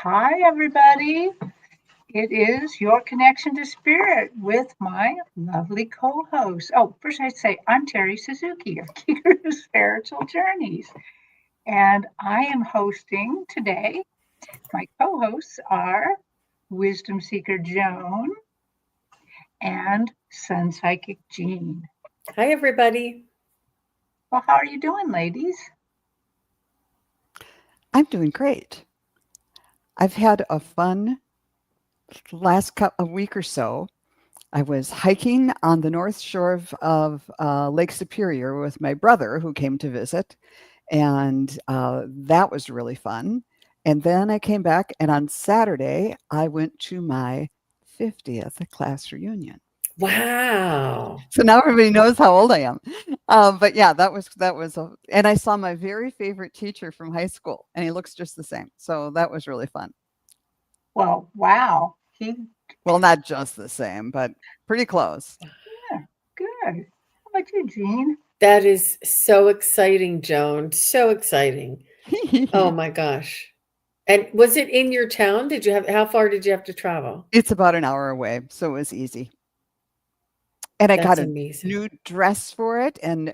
Hi, everybody. It is your connection to spirit with my lovely co-host. Oh, first I'd say I'm Terri Suzuki of kigaruspiritualjourneys, and I am hosting today. My co-hosts are Wisdom Seeker Joan and SunPsychic Jean. Hi, everybody. Well, how are you doing, ladies? I'm doing great. I've had a fun a week or so. I was hiking on the north shore of Lake Superior with my brother who came to visit, and that was really fun. And then I came back, and on Saturday, I went to my 50th class reunion. Wow. So now everybody knows how old I am. But yeah, and I saw my very favorite teacher from high school, and he looks just the same. So that was really fun. Well, wow. Well, not just the same, but pretty close. Yeah, good. How about you, Jean? That is so exciting, Joan. So exciting. Oh my gosh. And was it in your town? How far did you have to travel? It's about an hour away, so it was easy. And I got That's a amazing. new dress for it and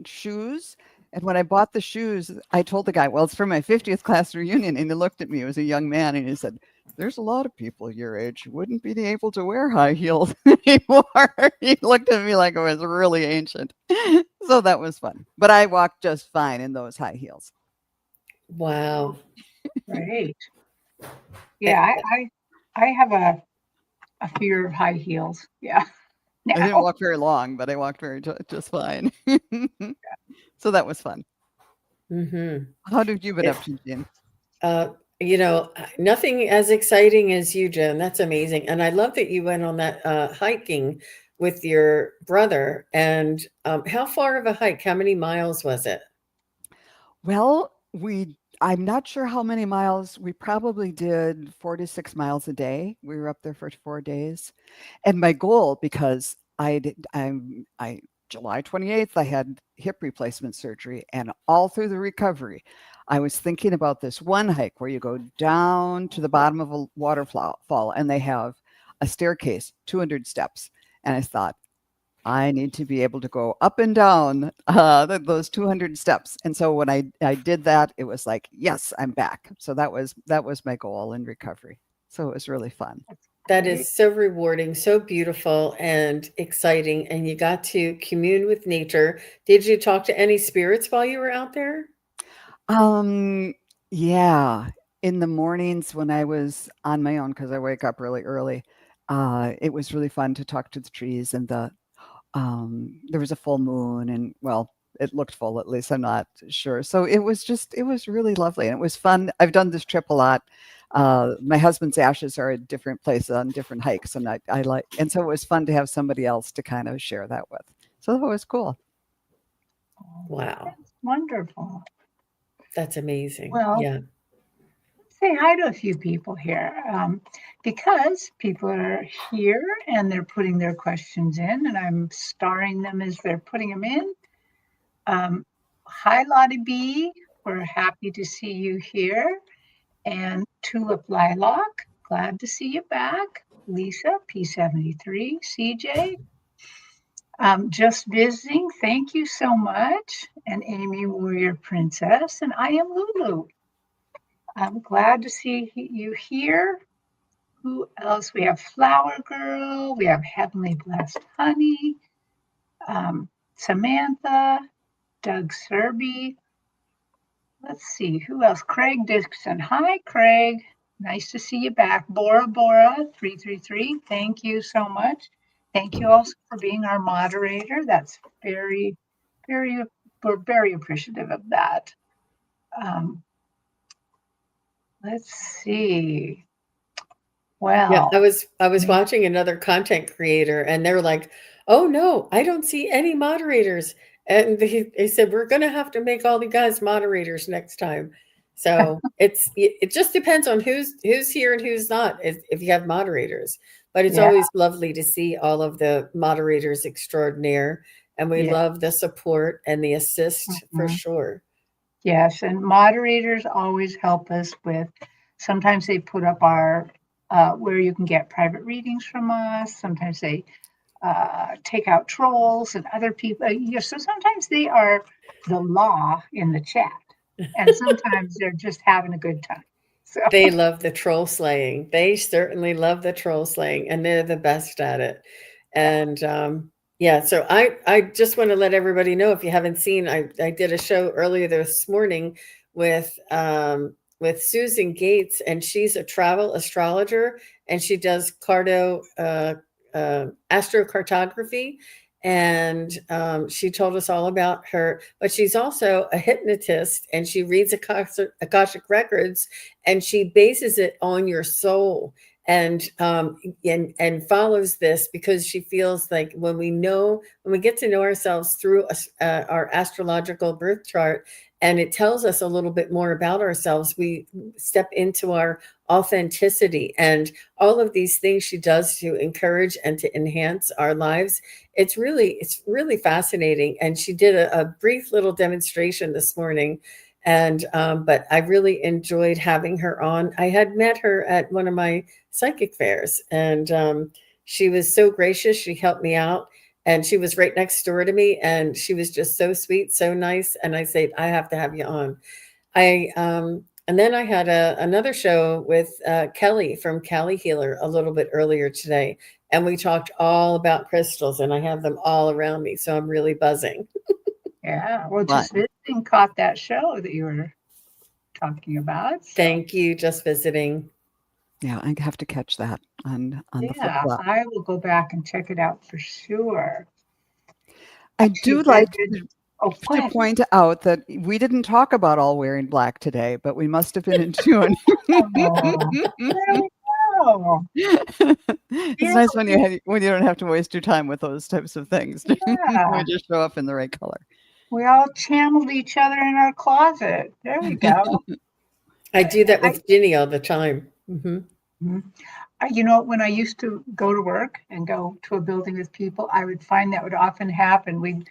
shoes. And when I bought the shoes, I told the guy, well, it's for my 50th class reunion. And he looked at me, he was a young man, and he said, there's a lot of people your age who wouldn't be able to wear high heels anymore. He looked at me like I was really ancient. So that was fun. But I walked just fine in those high heels. Wow. Great. Yeah, I have a fear of high heels. Yeah. I didn't Now. walk very long, but I walked just fine. So that was fun. Mm-hmm. How did you been up to, Jean? Nothing as exciting as you, Joan. That's amazing. And I love that you went on that hiking with your brother. And how far of a hike? How many miles was it? Well, I'm not sure how many miles. We probably did 4 to 6 miles a day. We were up there for 4 days. And my goal, because July 28th, I had hip replacement surgery, and all through the recovery, I was thinking about this one hike where you go down to the bottom of a waterfall, and they have a staircase, 200 steps. And I thought, I need to be able to go up and down those 200 steps. And so when I did that, it was like, yes, I'm back. So that was my goal in recovery. So it was really fun. That is so rewarding, so beautiful and exciting. And you got to commune with nature. Did you talk to any spirits while you were out there? Yeah. In the mornings when I was on my own, because I wake up really early, it was really fun to talk to the trees, and there was a full moon, and well, it looked full, at least. I'm not sure. So it was really lovely, and it was fun. I've done this trip a lot. My husband's ashes are at different places on different hikes, and and so it was fun to have somebody else to kind of share that with. So that was cool. Wow. That's wonderful. That's amazing. Well, Yeah. let's say hi to a few people here because people are here and they're putting their questions in, and I'm starring them as they're putting them in. Hi, Lottie B. We're happy to see you here. And Tulip Lilac, glad to see you back. Lisa, P73, CJ, just visiting. Thank you so much. And Amy, Warrior Princess. And I am Lulu. I'm glad to see you here. Who else? We have Flower Girl. We have Heavenly Blessed Honey. Samantha, Doug Serby. Let's see, who else? Craig Dixon. Hi, Craig. Nice to see you back. Bora 333. Thank you so much. Thank you also for being our moderator. That's very, very, we're very appreciative of that. Let's see. Well, Yeah, I was watching another content creator, and they're like, "Oh no, I don't see any moderators." And they said, "We're going to have to make all the guys moderators next time." So it just depends on who's here and who's not, if you have moderators. But it's yeah, always lovely to see all of the moderators extraordinaire, and we yeah. love the support and the assist for Mhm. sure. Yes, and moderators always help us with sometimes they put up our where you can get private readings from us. Sometimes they take out trolls and other people. So sometimes they are the law in the chat, and sometimes they're just having a good time. So They love the troll slaying. They certainly love the troll slaying, and they're the best at it. And yeah, so I just want to let everybody know, if you haven't seen, I did a show earlier this morning with Susan Gates, and she's a travel astrologer, and she does astrocartography. And she told us all about her, but she's also a hypnotist, and she reads Akashic records, and she bases it on your soul, and follows this, because she feels like when we get to know ourselves through our astrological birth chart, and it tells us a little bit more about ourselves, we step into our authenticity, and all of these things she does to encourage and to enhance our lives. It's really fascinating. And she did a brief little demonstration this morning, and but I really enjoyed having her on. I had met her at one of my psychic fairs, and she was so gracious. She helped me out, and she was right next door to me, and she was just so sweet, so nice. And I said, I have to have you on. And then I had another show with Kelly from Cali Healer a little bit earlier today, and we talked all about crystals, and I have them all around me, so I'm really buzzing. yeah, well, Right. just visiting caught that show that you were talking about. So, Thank you, Just Visiting. Yeah, I have to catch that on the flip yeah, flop. I will go back and check it out for sure. I Actually, do like oh, go to ahead. point out that we didn't talk about all wearing black today, but we must have been in tune. Oh, there we go. It's Yeah, nice when you don't have to waste your time with those types of things. yeah. We just show up in the right color. We all channeled each other in our closet. There we go. I do that I, with Ginny all the time. Mhm. You know, when I used to go to work and go to a building with people, I would find that would often happen. We'd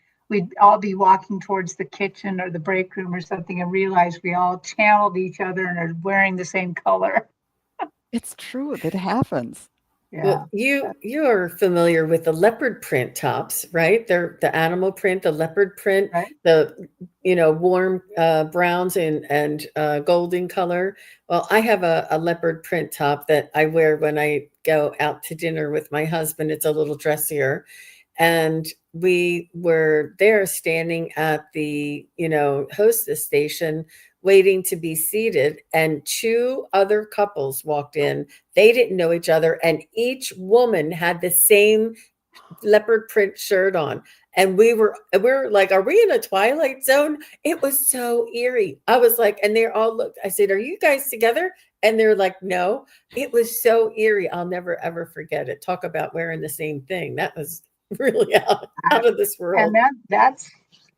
all be walking towards the kitchen or the break room or something, and realize we all channeled each other and are wearing the same color. It's true. That happens. Yeah. Well, you're familiar with the leopard print tops, right? They're the animal print, the leopard print, Right. the warm browns and golden color. Well, I have a leopard print top that I wear when I go out to dinner with my husband. It's a little dressier, and we were there standing at the hostess station waiting to be seated, and two other couples walked in. They didn't know each other, and each woman had the same leopard print shirt on, and we were like, are we in a twilight zone? It was so eerie. I was like, and they all looked. I said, are you guys together? And they're like, no. It was so eerie. I'll never ever forget it. Talk about wearing the same thing. That was really out of this And world. that's,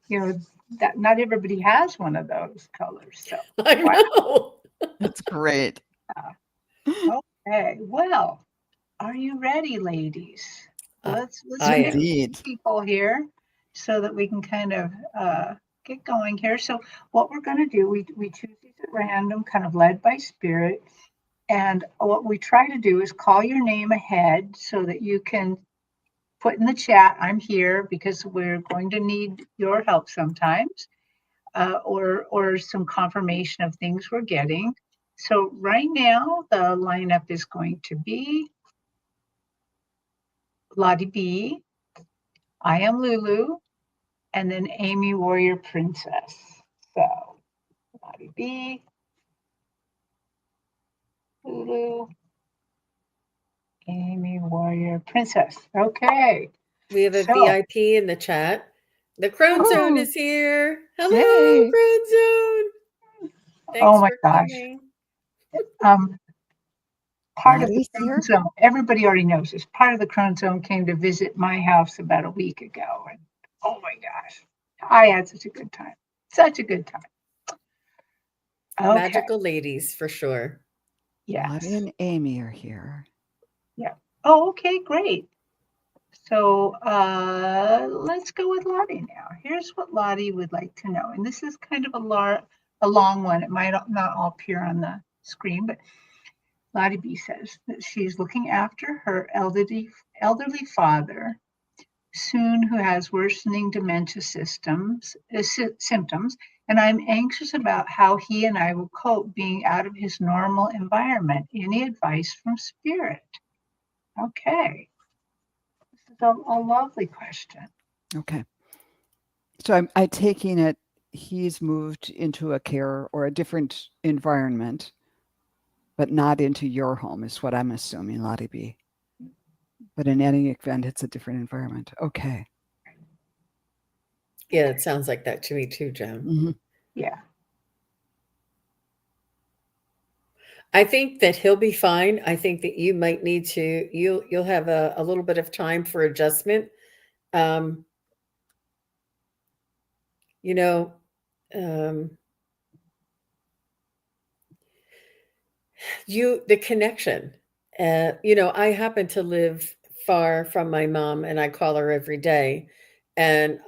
you know, that not everybody has one of those colors. So, I wow. know. That's great. Okay. Well, are you ready, ladies? Let's I pick am. Indeed. people here so that we can kind of get going here. So what we're going to do, we choose these at random, kind of led by spirit. And what we try to do is call your name ahead so that you can put in the chat, I'm here, because we're going to need your help sometimes, or some confirmation of things we're getting. So right now, the lineup is going to be Lottie B, I am Lulu, and then Amy Warrior Princess. So Lottie B, Lulu, Amy Warrior Princess. Okay. We have a So VIP in the chat. The Crone Zone Woo! is here. Hello, Yay! Crone Zone. oh Thanks my for gosh. coming. Part of the Lottie's Crone here. Zone, everybody already knows this. Part of the Crone Zone came to visit my house about a week ago. And oh my gosh, I had such a good time. Such a good time. Okay. Magical ladies for sure. Yes. Lottie and Amy are here. Yeah. Oh, okay, great. So let's go with Lottie now. Here's what Lottie would like to know. And this is kind of a long one. It might not all appear on the screen, but Lottie B says that she's looking after her elderly father, soon who has worsening dementia symptoms, and I'm anxious about how he and I will cope being out of his normal environment. Any advice from Spirit? Okay. This is a lovely question. Okay. So I'm taking it he's moved into a care or a different environment, but not into your home, is what I'm assuming, Lottie B. But in any event, it's a different environment. Okay. Yeah, it sounds like that to me too, Joan. Mm-hmm. Yeah. I think that he'll be fine. I think that you might need to, you'll have a little bit of time for adjustment. You know, the connection, I happen to live far from my mom and I call her every day. And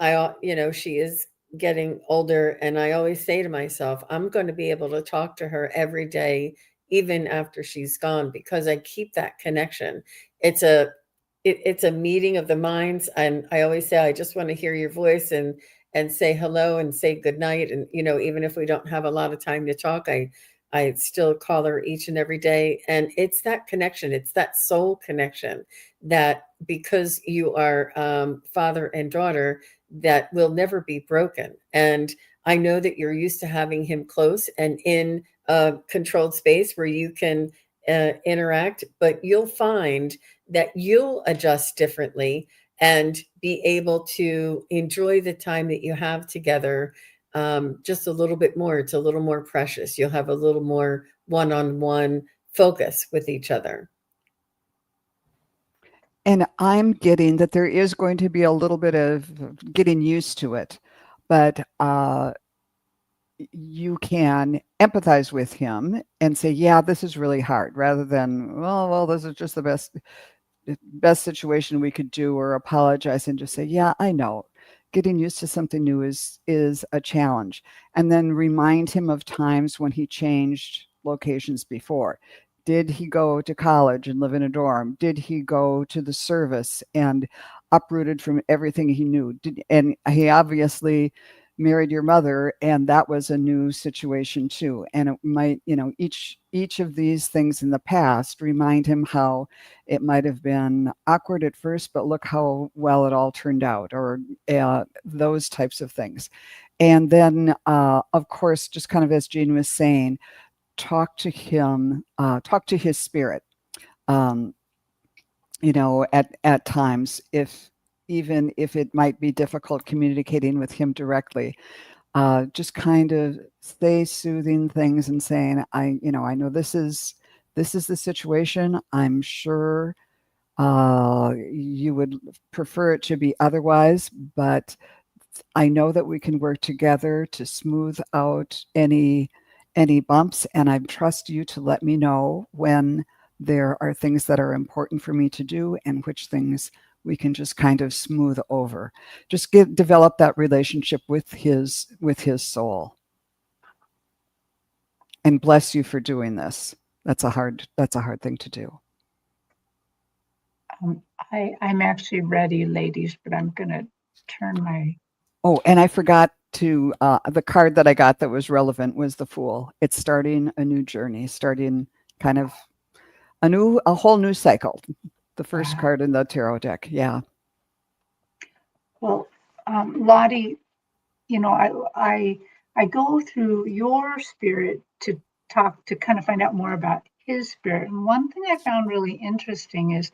she is getting older. And I always say to myself, I'm going to be able to talk to her every day, even after she's gone, because I keep that connection. It's a meeting of the minds. And I always say, I just want to hear your voice and say hello and say goodnight. And, even if we don't have a lot of time to talk, I still call her each and every day. And it's that connection. It's that soul connection that, because you are father and daughter, that will never be broken. And I know that you're used to having him close and in a controlled space where you can interact, but you'll find that you'll adjust differently and be able to enjoy the time that you have together just a little bit more. It's a little more precious. You'll have a little more one-on-one focus with each other. And I'm getting that there is going to be a little bit of getting used to it, but you can empathize with him and say, yeah, this is really hard, rather than, well, this is just the best situation we could do, or apologize and just say, yeah, I know. Getting used to something new is a challenge. And then remind him of times when he changed locations before. Did he go to college and live in a dorm? Did he go to the service and uprooted from everything he knew? And he obviously married your mother, and that was a new situation too. And it might, each of these things in the past remind him how it might have been awkward at first, but look how well it all turned out, or those types of things. And then, of course, just kind of as Jean was saying, talk to him, talk to his spirit, at times, even if it might be difficult communicating with him directly. Just kind of say soothing things and saying, I know this is the situation. I'm sure you would prefer it to be otherwise, but I know that we can work together to smooth out any bumps, and I trust you to let me know when there are things that are important for me to do and which things we can just kind of smooth over. Just develop that relationship with his soul. And bless you for doing this. That's a hard thing to do. I'm actually ready, ladies, but I'm going to turn my... Oh, and I forgot to, the card that I got that was relevant was the Fool. It's starting a new journey, starting kind of a whole new cycle. The first card in the tarot deck. Yeah. Well, Lottie, I go through your spirit to kind of find out more about his spirit. And one thing I found really interesting is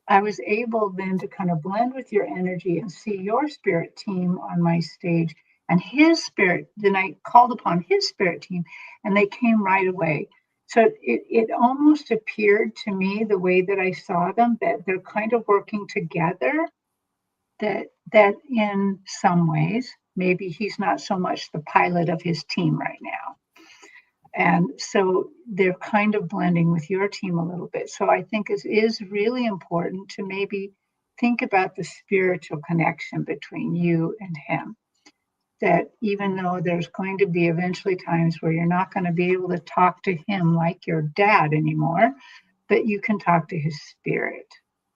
I was able then to kind of blend with your energy and see your spirit team on my stage and his spirit. Then I called upon his spirit team and they came right away. So it almost appeared to me, the way that I saw them, that they're kind of working together, that in some ways, maybe he's not so much the pilot of his team right now. And so they're kind of blending with your team a little bit. So I think it is really important to maybe think about the spiritual connection between you and him. that even though there's going to be eventually times where you're not going to be able to talk to him like your dad anymore, that you can talk to his spirit,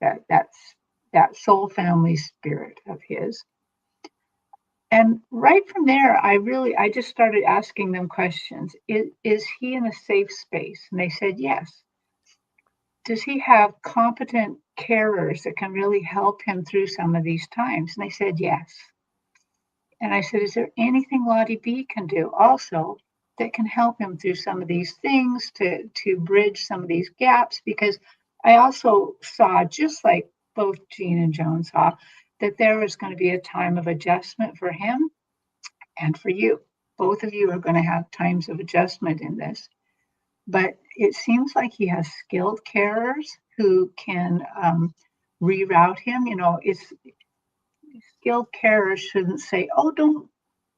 that soul family spirit of his. And right from there, I just started asking them questions. Is he in a safe space? And they said yes. Does he have competent carers that can really help him through some of these times? And they said yes. And I said, is there anything Lottie B can do also that can help him through some of these things to bridge some of these gaps? Because I also saw, just like both Jean and Joan saw, that there was going to be a time of adjustment for him and for you. Both of you are going to have times of adjustment in this. But it seems like he has skilled carers who can reroute him. It's skilled carers shouldn't say, "Oh,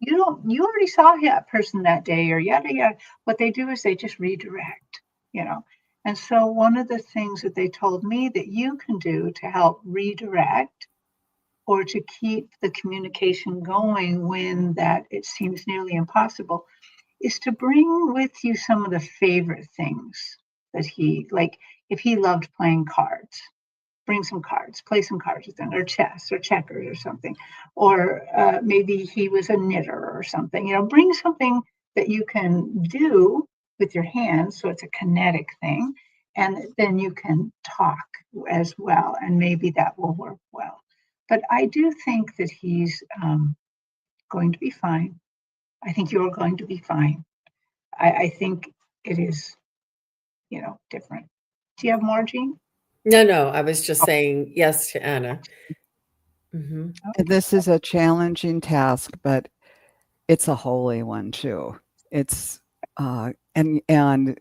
you already saw that person that day," or yada yada. What they do is they just redirect, you know. And so one of the things that they told me that you can do to help redirect or to keep the communication going when that it seems nearly impossible is to bring with you some of the favorite things that he like. If he loved playing cards, bring some cards, play some cards with them, or chess or checkers or something. Or maybe he was a knitter or something. Bring something that you can do with your hands, so it's a kinetic thing, and then you can talk as well, and maybe that will work well. But I do think that he's going to be fine. I think you're going to be fine. I think it is, different. Do you have more, Jean? No, I was just saying yes to Anna. And this is a challenging task, but it's a holy one too. It's and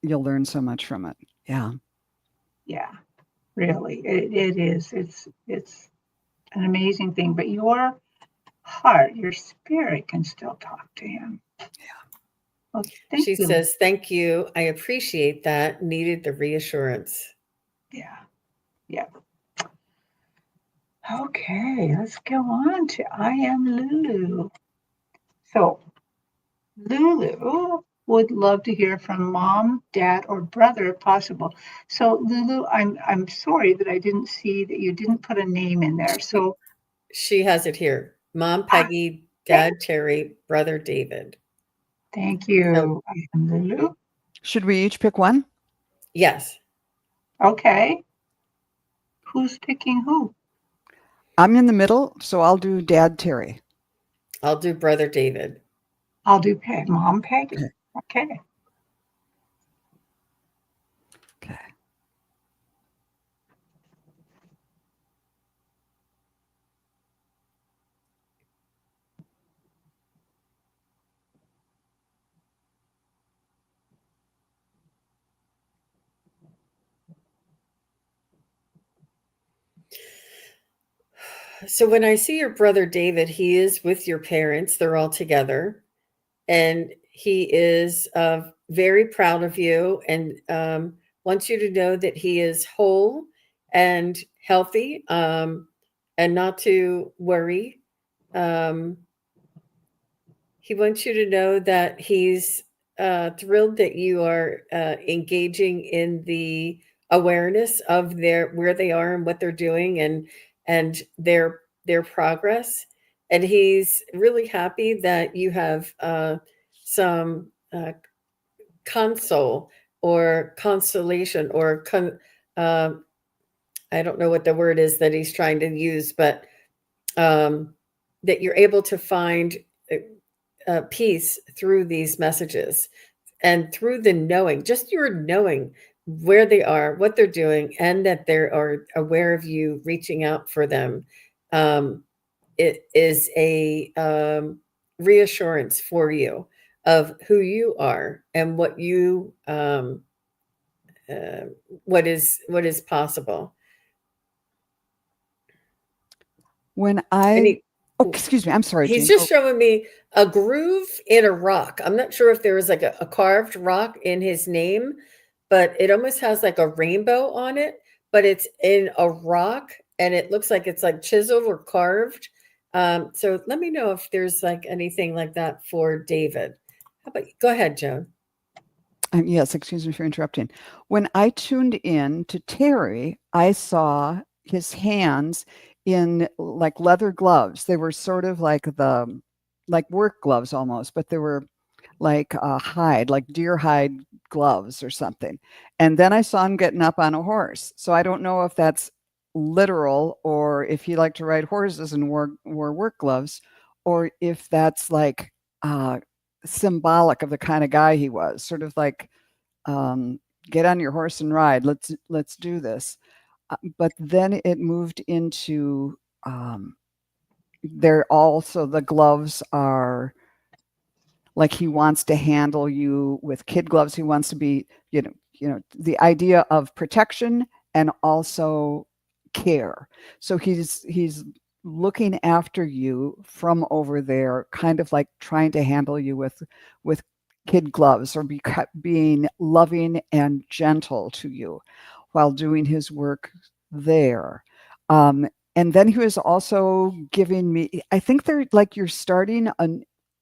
you'll learn so much from it. Yeah. Yeah, really, it is. It's an amazing thing. But your heart, your spirit can still talk to him. Well, thank She you. says, thank you. I appreciate that. Needed the reassurance. Yeah. Okay, let's go on to I Am Lulu. So Lulu would love to hear from mom, dad, or brother if possible. So Lulu, I'm sorry that I didn't see that you didn't put a name in there. So She has it here. Mom Peggy, Dad Terry, Brother David. thank you. So, I Am Lulu. Should we each pick one? yes. Okay. Who's picking who? I'm in the middle, so I'll do Dad Terry. I'll do Brother David. I'll do Mom Peggy. Okay. Okay. So when I see your brother David, he is with your parents. They're all together. And he is very proud of you and wants you to know that he is whole and healthy and not to worry. He wants you to know that he's thrilled that you are engaging in the awareness of where they are and what they're doing and their progress. And he's really happy that you have some console or consolation or I don't know what the word is that he's trying to use, but that you're able to find peace through these messages and through the knowing, just your knowing where they are, what they're doing, and that they are aware of you reaching out for them. It is a reassurance for you of who you are and what you what is possible. When excuse me, I'm sorry, He's Jean. just showing me a groove in a rock. I'm not sure if there was like a carved rock in his name, but it almost has like a rainbow on it, but it's in a rock and it looks like it's like chiseled or carved. So let me know if there's like anything like that for David. How about you? Go ahead, Joan. Yes, excuse me for interrupting. When I tuned in to Terri, I saw his hands in like leather gloves. They were sort of like work gloves almost, but they were like hide, like deer hide gloves or something. And then I saw him getting up on a horse. So I don't know if that's literal or if he liked to ride horses and wore work gloves, or if that's like uh, symbolic of the kind of guy he was, sort of like um, get on your horse and ride. Let's do this. But then it moved into there also the gloves are like he wants to handle you with kid gloves. He wants to be, the idea of protection and also care. So he's looking after you from over there, kind of like trying to handle you with kid gloves or being loving and gentle to you while doing his work there. And then he was also giving me, I think they're like you're starting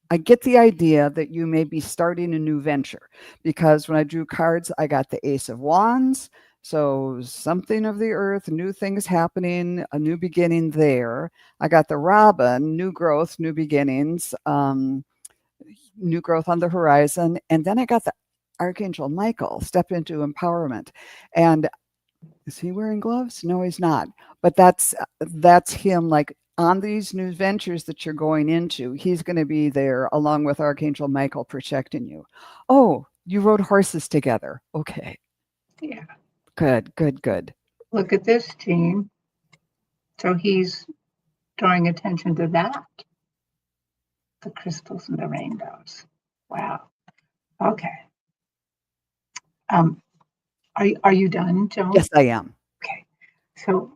I get the idea that you may be starting a new venture because when I drew cards, I got the Ace of Wands. So something of the earth, new things happening, a new beginning there. I got the Robin, new growth, new beginnings, new growth on the horizon. And then I got the Archangel Michael, step into empowerment. And is he wearing gloves? No, he's not. But that's him like on these new ventures that you're going into. He's going to be there along with Archangel Michael protecting you. Oh, you rode horses together. Okay. Yeah. Good, good, good. Look at this, Jean. So he's drawing attention to that, the crystals and the rainbows. Wow. Okay. Um, are you done, Joan? Yes, I am. Okay. So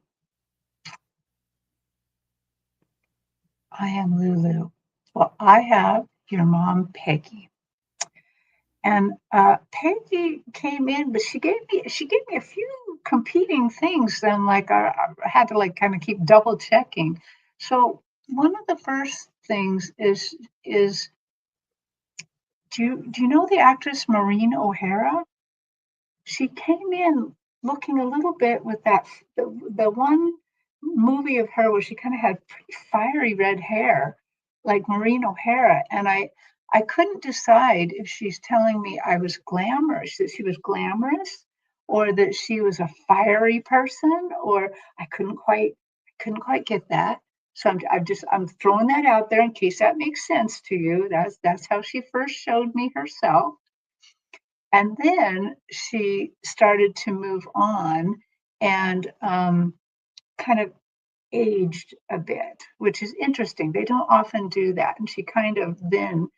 I am Lulu. Well, I have your mom, Peggy. And Peggy came in, but she gave me a few competing things. Then, like I had to like kind of keep double checking. So one of the first things is do you know the actress Maureen O'Hara? She came in looking a little bit with the one movie of her where she kind of had pretty fiery red hair, like Maureen O'Hara, and I couldn't decide if she's telling me I was glamorous, that she was glamorous, or that she was a fiery person, or I couldn't quite get that. So I'm throwing that out there in case that makes sense to you. That's how she first showed me herself. And then she started to move on and kind of aged a bit, which is interesting. They don't often do that. And she kind of then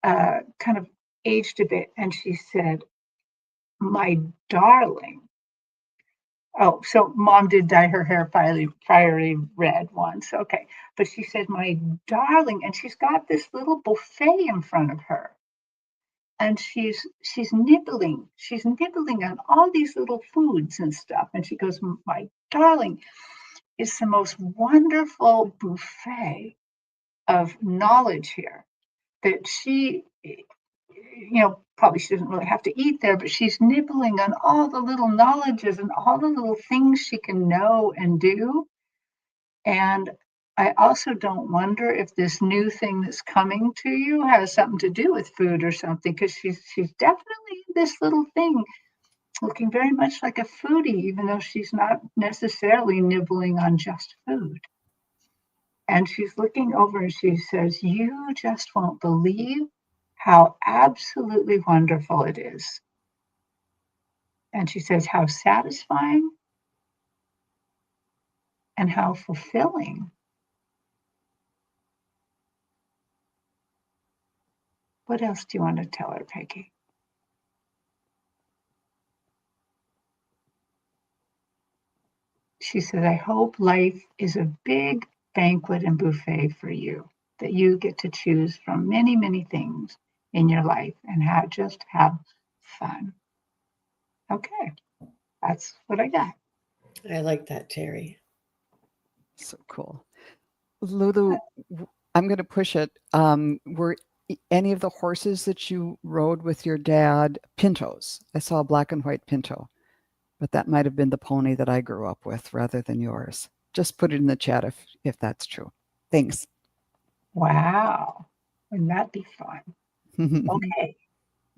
kind of aged a bit. And she said, "My darling." Oh, so mom did dye her hair fiery red once. Okay. But she said, "My darling." And she's got this little buffet in front of her, and she's nibbling on all these little foods and stuff, and she goes, "My darling, it's the most wonderful buffet of knowledge here that probably she doesn't really have to eat there, but she's nibbling on all the little knowledges and all the little things she can know and do." And I also don't wonder if this new thing that's coming to you has something to do with food or something, because she's definitely this little thing looking very much like a foodie, even though she's not necessarily nibbling on just food. And she's looking over and she says, "You just won't believe how absolutely wonderful it is." And she says, "How satisfying and how fulfilling." What else do you want to tell her, Peggy? She said, "I hope life is a big banquet and buffet for you, that you get to choose from many, many things in your life and just have fun." Okay, that's what I got. I like that, Terri. So cool. Lulu, I'm going to push it. Were any of the horses that you rode with your dad pintos? I saw a black and white pinto, but that might have been the pony that I grew up with rather than yours. Just put it in the chat if that's true. Thanks. Wow. Wouldn't that be fun? Okay.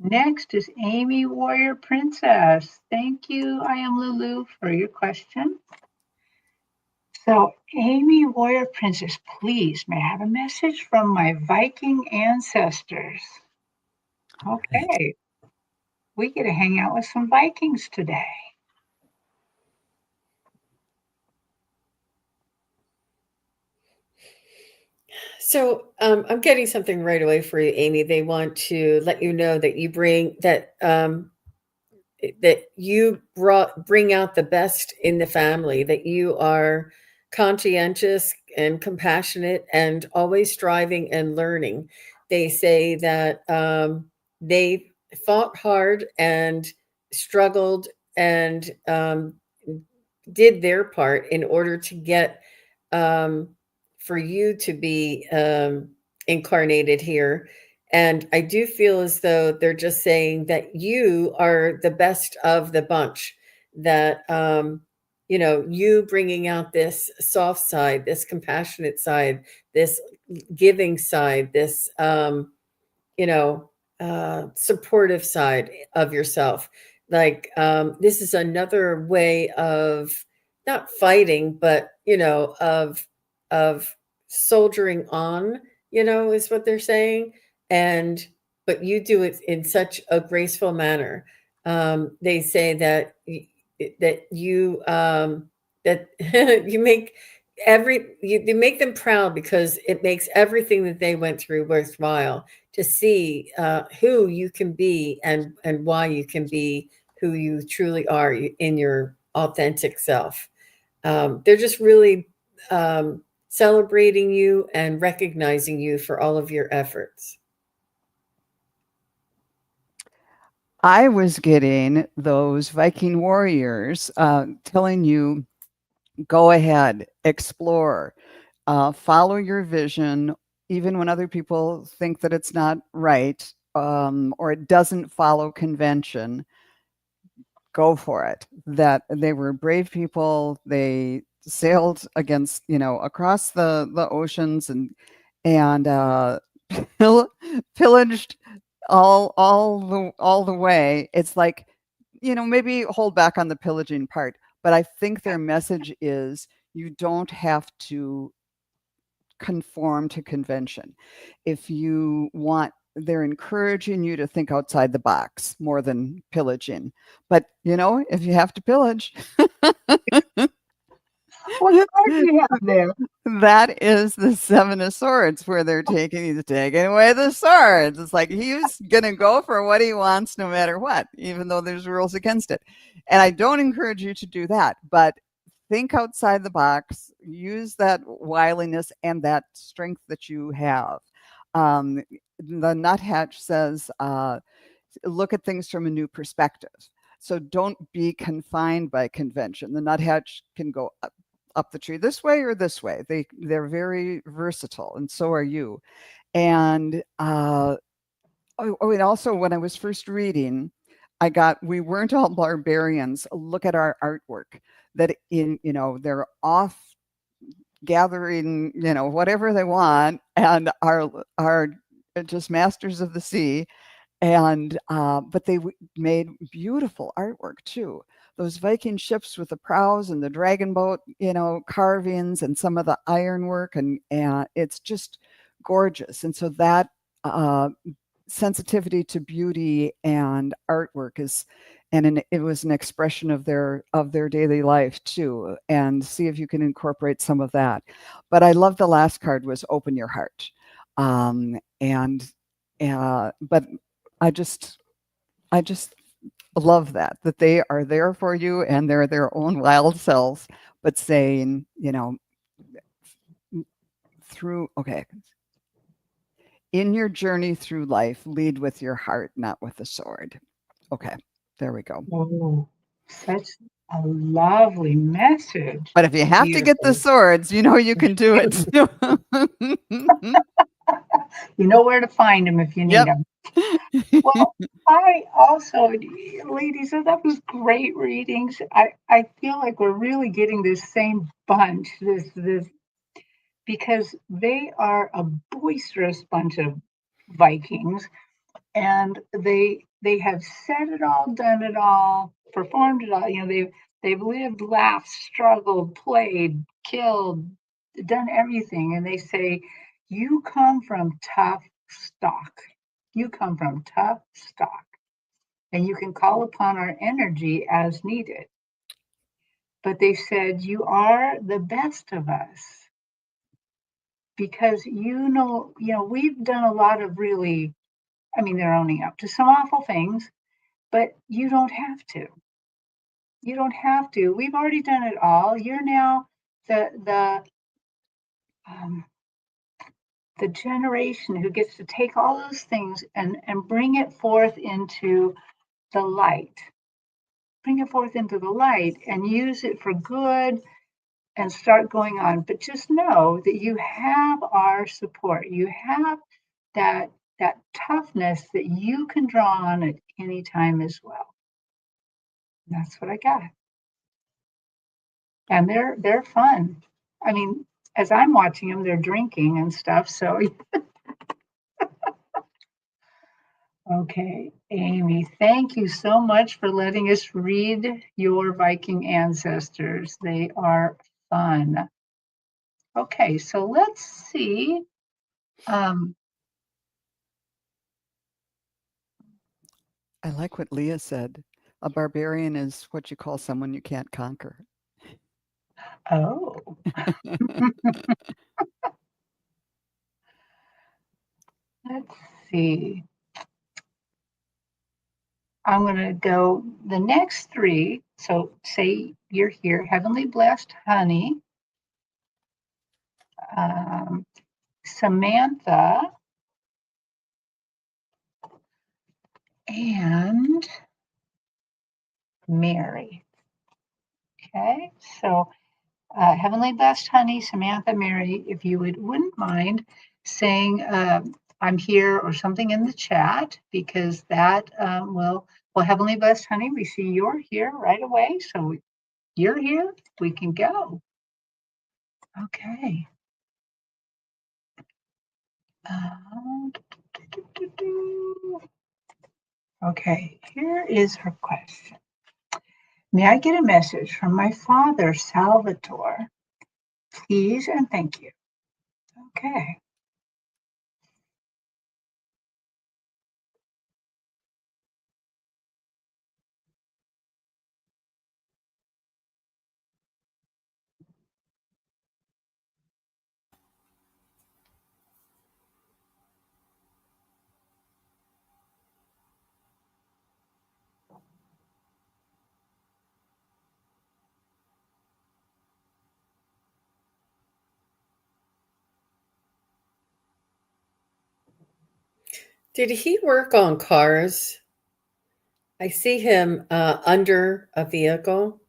Next is Amy Warrior Princess. Thank you, I am Lulu, for your question. So, Amy Warrior Princess, please, may I have a message from my Viking ancestors? Okay. We get to hang out with some Vikings today. So I'm getting something right away for you, Amy. They want to let you know that you bring that that you bring out the best in the family, that you are conscientious and compassionate and always striving and learning. They say that they fought hard and struggled and did their part in order to get for you to be incarnated here. And I do feel as though they're just saying that you are the best of the bunch, that, you bringing out this soft side, this compassionate side, this giving side, this, you know, supportive side of yourself. Like, this is another way of not fighting, but, of soldiering on, is what they're saying. And, but you do it in such a graceful manner. They say that, that you, that you make you make them proud because it makes everything that they went through worthwhile, to see who you can be and why you can be who you truly are in your authentic self. They're just really celebrating you and recognizing you for all of your efforts. I was getting those Viking warriors telling you, go ahead, explore, follow your vision, even when other people think that it's not right or it doesn't follow convention. Go for it. That they were brave people. They sailed against, across the oceans and pillaged all the way. It's like, maybe hold back on the pillaging part, but I think their message is you don't have to conform to convention. If you want, they're encouraging you to think outside the box more than pillaging. But, if you have to pillage, What card do you have there? that is the Seven of Swords, where he's taking away the swords. It's like he's going to go for what he wants no matter what, even though there's rules against it. And I don't encourage you to do that, but think outside the box, use that wiliness and that strength that you have. The nuthatch says, look at things from a new perspective. So don't be confined by convention. The nuthatch can go up the tree this way or this way. They're very versatile, and so are you. And and also when I was first reading, we weren't all barbarians. Look at our artwork. That they're off gathering, whatever they want, and are just masters of the sea. And but they made beautiful artwork too. Those Viking ships with the prows and the dragon boat, carvings and some of the ironwork, and it's just gorgeous. And so that sensitivity to beauty and artwork it was an expression of their daily life too. And see if you can incorporate some of that. But I love the last card was open your heart, but I just love that they are there for you and they're their own wild selves, but saying, in your journey through life, lead with your heart, not with a sword. Okay, there we go. Oh, A lovely message. But if you have to get the Beautiful. swords, you know you can do it. You know where to find them if you need Yep. them. Well, I also, ladies, that was great readings. I feel like we're really getting this same bunch, this because they are a boisterous bunch of Vikings, and they have said it all, done it all, performed it all. You know, they've lived, laughed, struggled, played, killed, done everything, and they say, "You come from tough stock. You come from tough stock, and you can call upon our energy as needed." But they said, "You are the best of us." Because we've done a lot of really, I mean, they're owning up to some awful things, but you don't have to. You don't have to. We've already done it all. You're now um, the generation who gets to take all those things and bring it forth into the light. Bring it forth into the light and use it for good and start going on. But just know that you have our support. You have that toughness that you can draw on at any time as well. And that's what I got. And they're fun. I mean, as I'm watching them, they're drinking and stuff. So okay, Amy, thank you so much for letting us read your Viking ancestors. They are fun. Okay, so let's see. I like what Leah said. A barbarian is what you call someone you can't conquer. Oh, let's see. I'm going to go the next three. So say you're here, Heavenly Blessed Honey, Samantha, and Mary. Okay, so Heavenly Blessed Honey, Samantha, Mary, if you wouldn't mind saying I'm here or something in the chat, because that well, Heavenly Blessed Honey, we see you're here right away. So you're here, we can go. Okay. Okay, here is her question. May I get a message from my father, Salvatore? Please and thank you. Okay. Did he work on cars? I see him under a vehicle.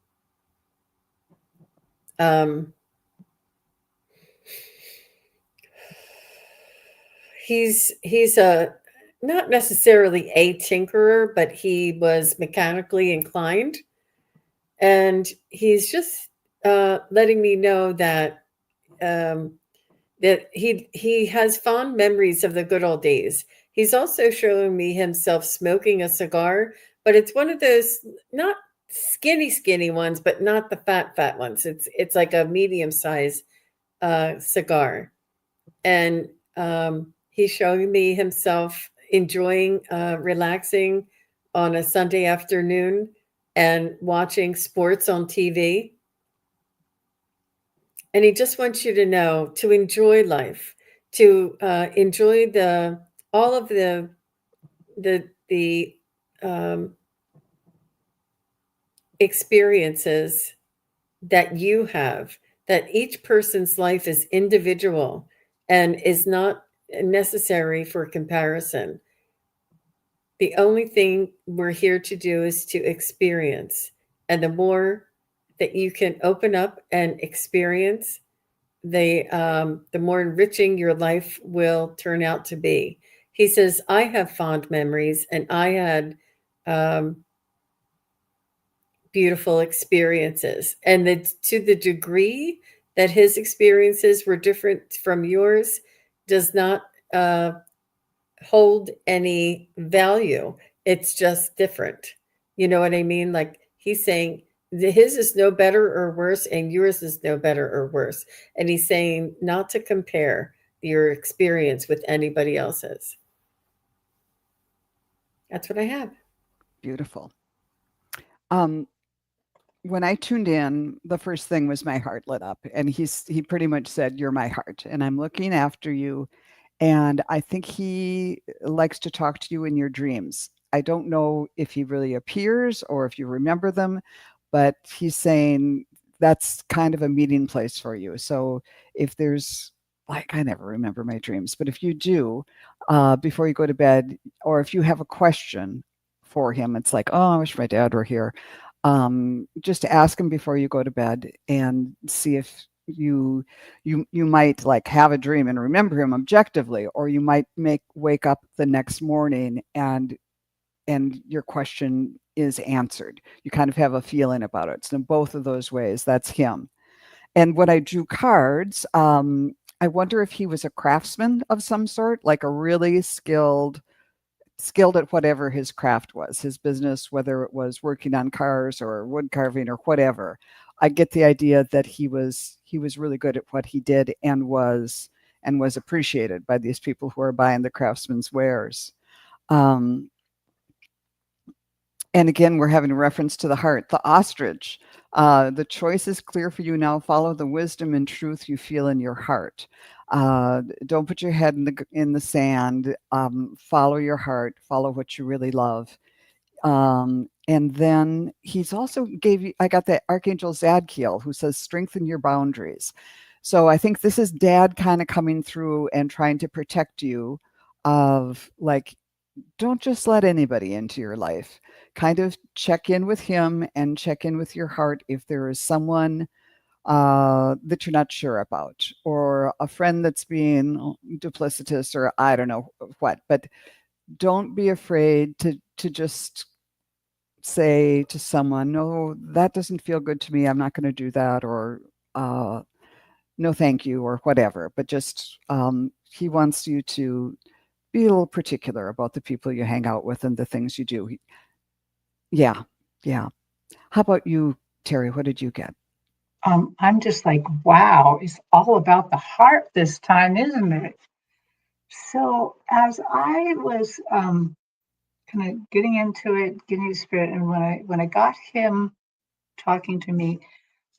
Um, he's a not necessarily a tinkerer, but he was mechanically inclined, and he's just letting me know that um, that he has fond memories of the good old days. He's also showing me himself smoking a cigar, but it's one of those not skinny ones, but not the fat ones. It's like a medium size cigar, and he's showing me himself enjoying relaxing on a Sunday afternoon and watching sports on TV. And he just wants you to know to enjoy life, to enjoy the all of the um, experiences that you have. That each person's life is individual and is not necessary for comparison. The only thing we're here to do is to experience, and the more that you can open up and experience, the more enriching your life will turn out to be. He says, I have fond memories and I had um, beautiful experiences. And to the degree that his experiences were different from yours does not uh, hold any value. It's just different. You know what I mean? Like he's saying his is no better or worse, and yours is no better or worse. And he's saying not to compare your experience with anybody else's. That's what I have. Beautiful. Um, when I tuned in, the first thing was my heart lit up, and he pretty much said, "You're my heart, and I'm looking after you." And I think he likes to talk to you in your dreams. I don't know if he really appears or if you remember them, but he's saying that's kind of a meeting place for you. So if there's, like, I never remember my dreams, but if you do, before you go to bed, or if you have a question for him, it's like, oh, I wish my dad were here. Just ask him before you go to bed and see if you might like have a dream and remember him objectively, or you might wake up the next morning and your question is answered. You kind of have a feeling about it. So in both of those ways, that's him. And when I drew cards, I wonder if he was a craftsman of some sort, like a really skilled at whatever his craft was, his business, whether it was working on cars or wood carving or whatever. I get the idea that he was really good at what he did and was appreciated by these people who are buying the craftsman's wares. And again, we're having a reference to the heart, the ostrich. The choice is clear for you now. Follow the wisdom and truth you feel in your heart. Don't put your head in the sand. Follow your heart. Follow what you really love. And then he's also I got the Archangel Zadkiel, who says, strengthen your boundaries. So I think this is Dad kind of coming through and trying to protect you of, like, don't just let anybody into your life. Kind of check in with him and check in with your heart if there is someone that you're not sure about, or a friend that's being duplicitous, or I don't know what. But don't be afraid to just say to someone, no, that doesn't feel good to me. I'm not going to do that, or no, thank you, or whatever. But just he wants you to be a little particular about the people you hang out with and the things you do. Yeah. How about you, Terri? What did you get? I'm just like, wow, it's all about the heart this time, isn't it? So as I was kind of getting into it, getting the spirit, and when I got him talking to me,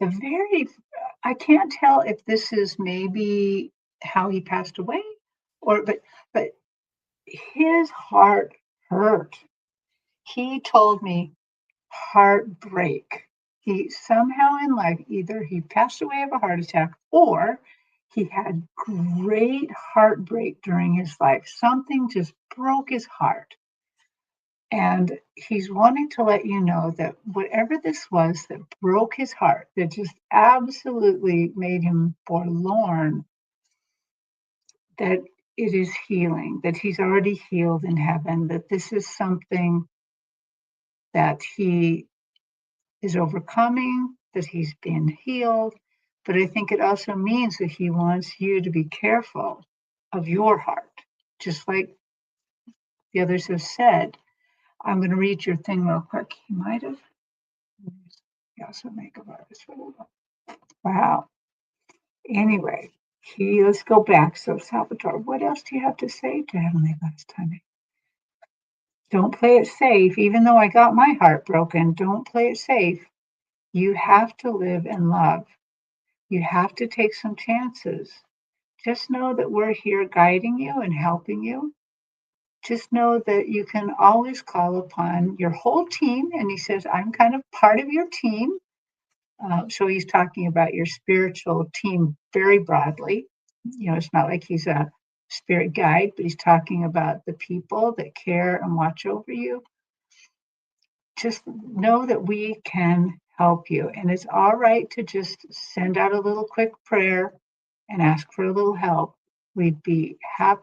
I can't tell if this is maybe how he passed away, but his heart hurt. He told me heartbreak. He somehow in life, either he passed away of a heart attack or he had great heartbreak during his life. Something just broke his heart. And he's wanting to let you know that whatever this was that broke his heart, that just absolutely made him forlorn, that it is healing, that he's already healed in heaven, that this is something that he is overcoming, that he's been healed. But I think it also means that he wants you to be careful of your heart, just like the others have said. I'm going to read your thing real quick. He might have. He also makeup artist. Wow. Anyway, let's go back. So Salvatore, what else do you have to say to Heavenly God's timing? Don't play it safe. Even though I got my heart broken, don't play it safe. You have to live and love. You have to take some chances. Just know that we're here guiding you and helping you. Just know that you can always call upon your whole team. And he says, I'm kind of part of your team. So he's talking about your spiritual team very broadly. It's not like he's a spirit guide, but he's talking about the people that care and watch over you. Just know that we can help you. And it's all right to just send out a little quick prayer and ask for a little help. We'd be happy.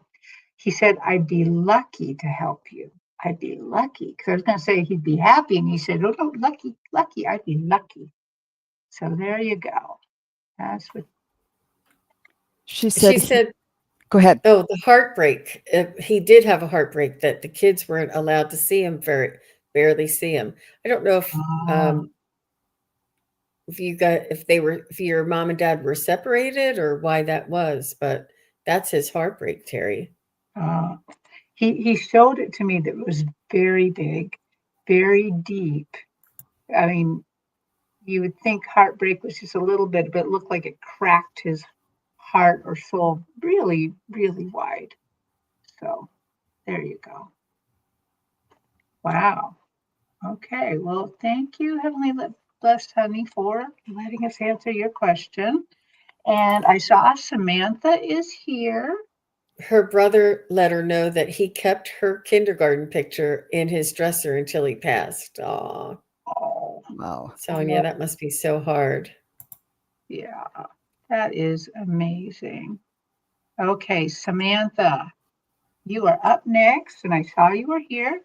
He said, I'd be lucky to help you. I'd be lucky. Because I was going to say he'd be happy. And he said, oh, no, lucky, lucky. I'd be lucky. So there you go. That's what She She said, said, go ahead. oh, the heartbreak. He did have a heartbreak that the kids weren't allowed to see him, barely see him. I don't know uh, if your mom and dad were separated or why that was, but that's his heartbreak, Terry. uh, he showed it to me that it was very big, very deep. I mean, you would think heartbreak was just a little bit, but it looked like it cracked his heart or soul really, really wide. So there you go. Wow. Okay. Well, thank you, Heavenly Blessed Honey, for letting us answer your question. And I saw Samantha is here. Her brother let her know that he kept her kindergarten picture in his dresser until he passed. Aw, Oh, Wow. Sonia, that must be so hard. yeah. That is amazing. Okay, Samantha, you are up next, and I saw you were here.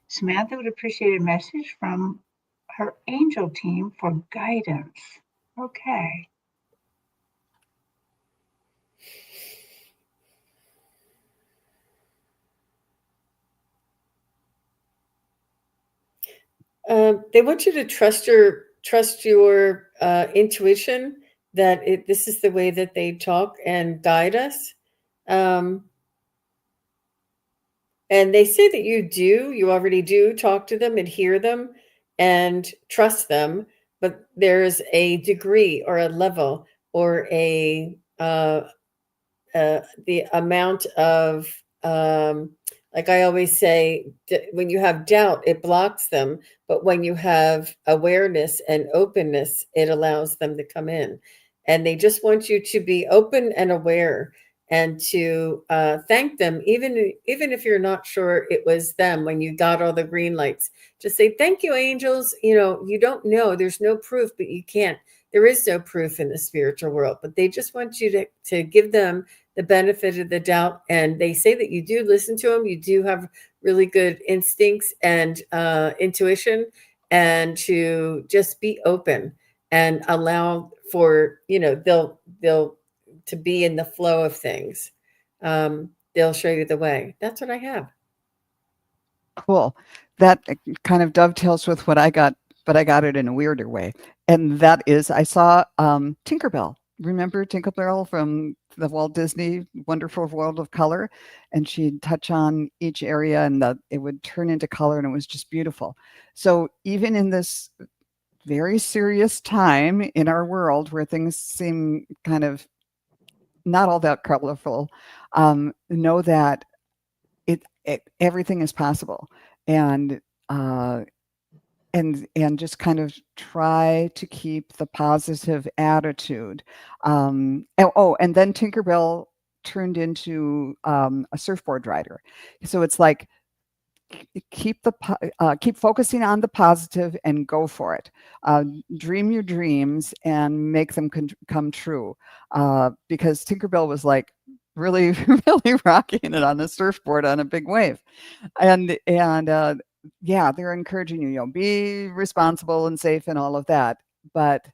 Samantha would appreciate a message from her angel team for guidance. Okay. They want you to trust your intuition that this is the way that they talk and guide us. Um, and they say that you already do talk to them and hear them and trust them, but there's a degree or a level or the amount of like I always say, when you have doubt it blocks them, but when you have awareness and openness it allows them to come in, and they just want you to be open and aware and to thank them, even if you're not sure it was them when you got all the green lights. Just say thank you, angels. You don't know, there's no proof, but you can't, there is no proof in the spiritual world, but they just want you to give them the benefit of the doubt. And they say that you do listen to them. You do have really good instincts and intuition, and to just be open and allow for, they'll to be in the flow of things. They'll show you the way. That's what I have. Cool. That kind of dovetails with what I got, but I got it in a weirder way. And that is, I saw Tinkerbell. Remember Tinkerbell from the Walt Disney Wonderful World of Color? And she'd touch on each area and it would turn into color, and it was just beautiful. So even in this very serious time in our world where things seem kind of not all that colorful, know that everything is possible, and uh, and just kind of try to keep the positive attitude. And then Tinkerbell turned into a surfboard rider, so it's like keep focusing on the positive and go for it. Dream your dreams and make them come true. Because Tinkerbell was like really, really rocking it on the surfboard on a big wave, and yeah, they're encouraging you, be responsible and safe and all of that, but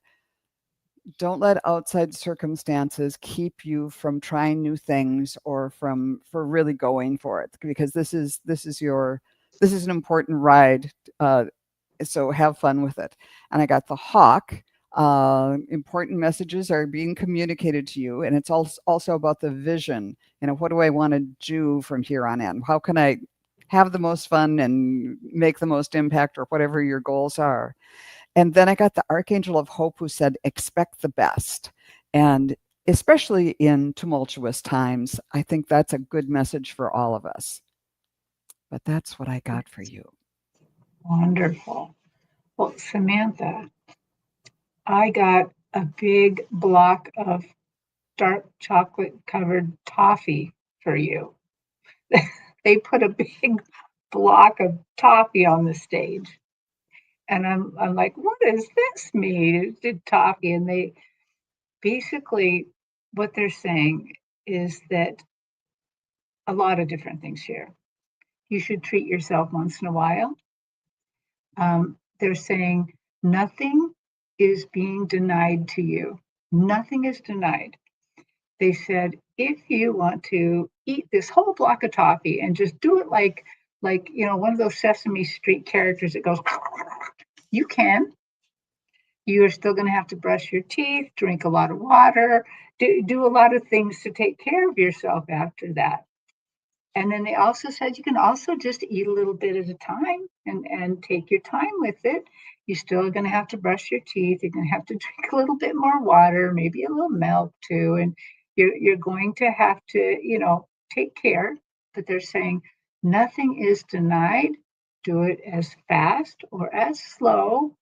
don't let outside circumstances keep you from trying new things or for really going for it, because this is an important ride. So have fun with it. And I got the hawk. Important messages are being communicated to you, and it's also about the vision. What do I want to do from here on in? How can I have the most fun and make the most impact, or whatever your goals are? And then I got the Archangel of Hope, who said, expect the best. And especially in tumultuous times, I think that's a good message for all of us. But that's what I got for you. Wonderful. Well, Samantha, I got a big block of dark chocolate covered toffee for you. They put a big block of toffee on the stage. And I'm like, what does this mean? Did toffee? And they basically, what they're saying is that a lot of different things here. You should treat yourself once in a while. They're saying nothing is being denied to you. Nothing is denied. They said, if you want to eat this whole block of toffee and just do it like one of those Sesame Street characters that goes, you can. You're still going to have to brush your teeth, drink a lot of water, do a lot of things to take care of yourself after that. And then they also said you can also just eat a little bit at a time and take your time with it. You're still going to have to brush your teeth. You're going to have to drink a little bit more water, maybe a little milk too. And you're going to have to, take care. But they're saying nothing is denied. Do it as fast or as slow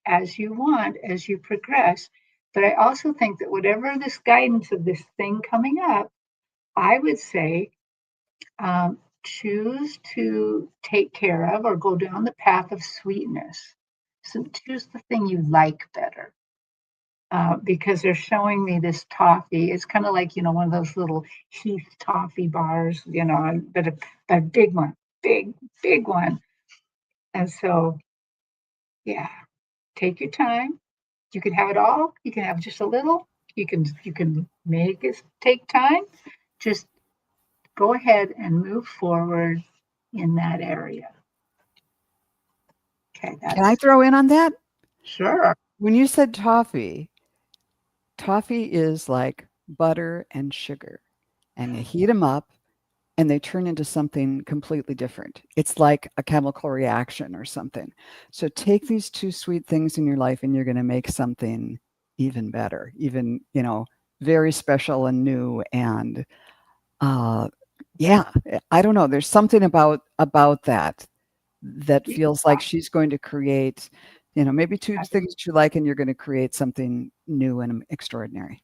as you want as you progress. But I also think that whatever this guidance of this thing coming up, I would say choose to take care of or go down the path of sweetness. So choose the thing you like better. Because they're showing me this toffee. It's kind of like, one of those little Heath toffee bars, but a big one, big, big one. And so, yeah, take your time. You can have it all. You can have just a little. You can make it take time. Just go ahead and move forward in that area. Okay, Can I throw in on that? Sure. When you said toffee is like butter and sugar, and you heat them up and they turn into something completely different. It's like a chemical reaction or something. So take these two sweet things in your life and you're going to make something even better, even, very special and new. And yeah, I don't know. There's something about that feels like she's going to create, maybe two things that you like, and you're going to create something new and extraordinary.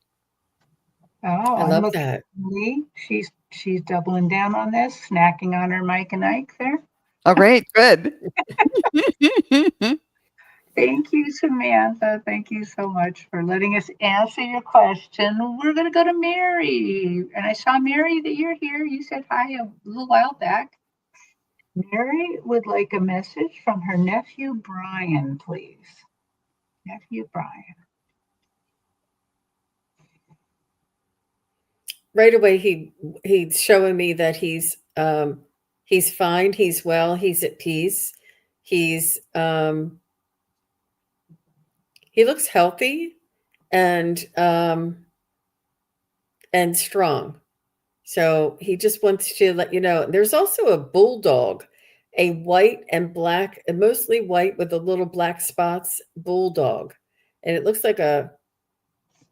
Oh, I I'm love looking that. at me. She's doubling down on this, snacking on her Mike and Ike there. Oh, great. Good. Thank you, Samantha. Thank you so much for letting us answer your question. We're going to go to Mary. And I saw, Mary, that you're here. You said hi a little while back. Mary would like a message from her nephew, Brian, please. Nephew, Brian. Right away, he's showing me that he's fine, he's well, he's at peace, he's he looks healthy and strong. So he just wants to let you know. There's also a bulldog, a white and black, and mostly white with the little black spots bulldog. And it looks like